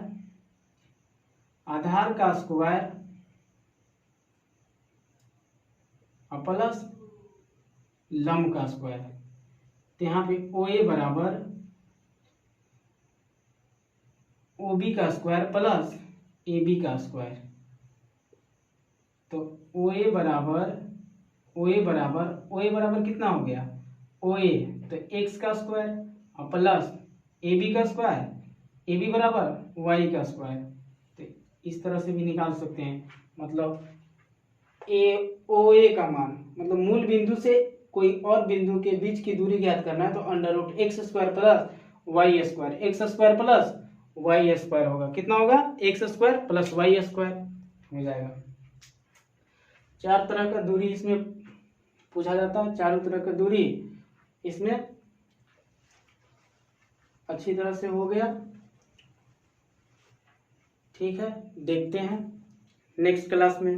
आधार का स्क्वायर और प्लस लंब का स्क्वायर। तो यहाँ पे ओ ए बराबर ओ बी का स्क्वायर प्लस ए बी का स्क्वायर। तो ओ ए बराबर कितना हो गया? ओ ए तो एक्स का स्क्वायर और प्लस ए बी का स्क्वायर, ए बी बराबर वाई का स्क्वायर। तो इस तरह से भी निकाल सकते हैं। मतलब ओ ए का मान, मतलब मूल बिंदु से कोई और बिंदु के बीच की दूरी ज्ञात करना है तो under root X square plus Y square, X square plus Y square होगा। कितना होगा? X square plus Y square हो जाएगा। चार तरह का दूरी इसमें पूछा जाता है, चारों तरह का दूरी इसमें अच्छी तरह से हो गया। ठीक है, देखते हैं नेक्स्ट क्लास में।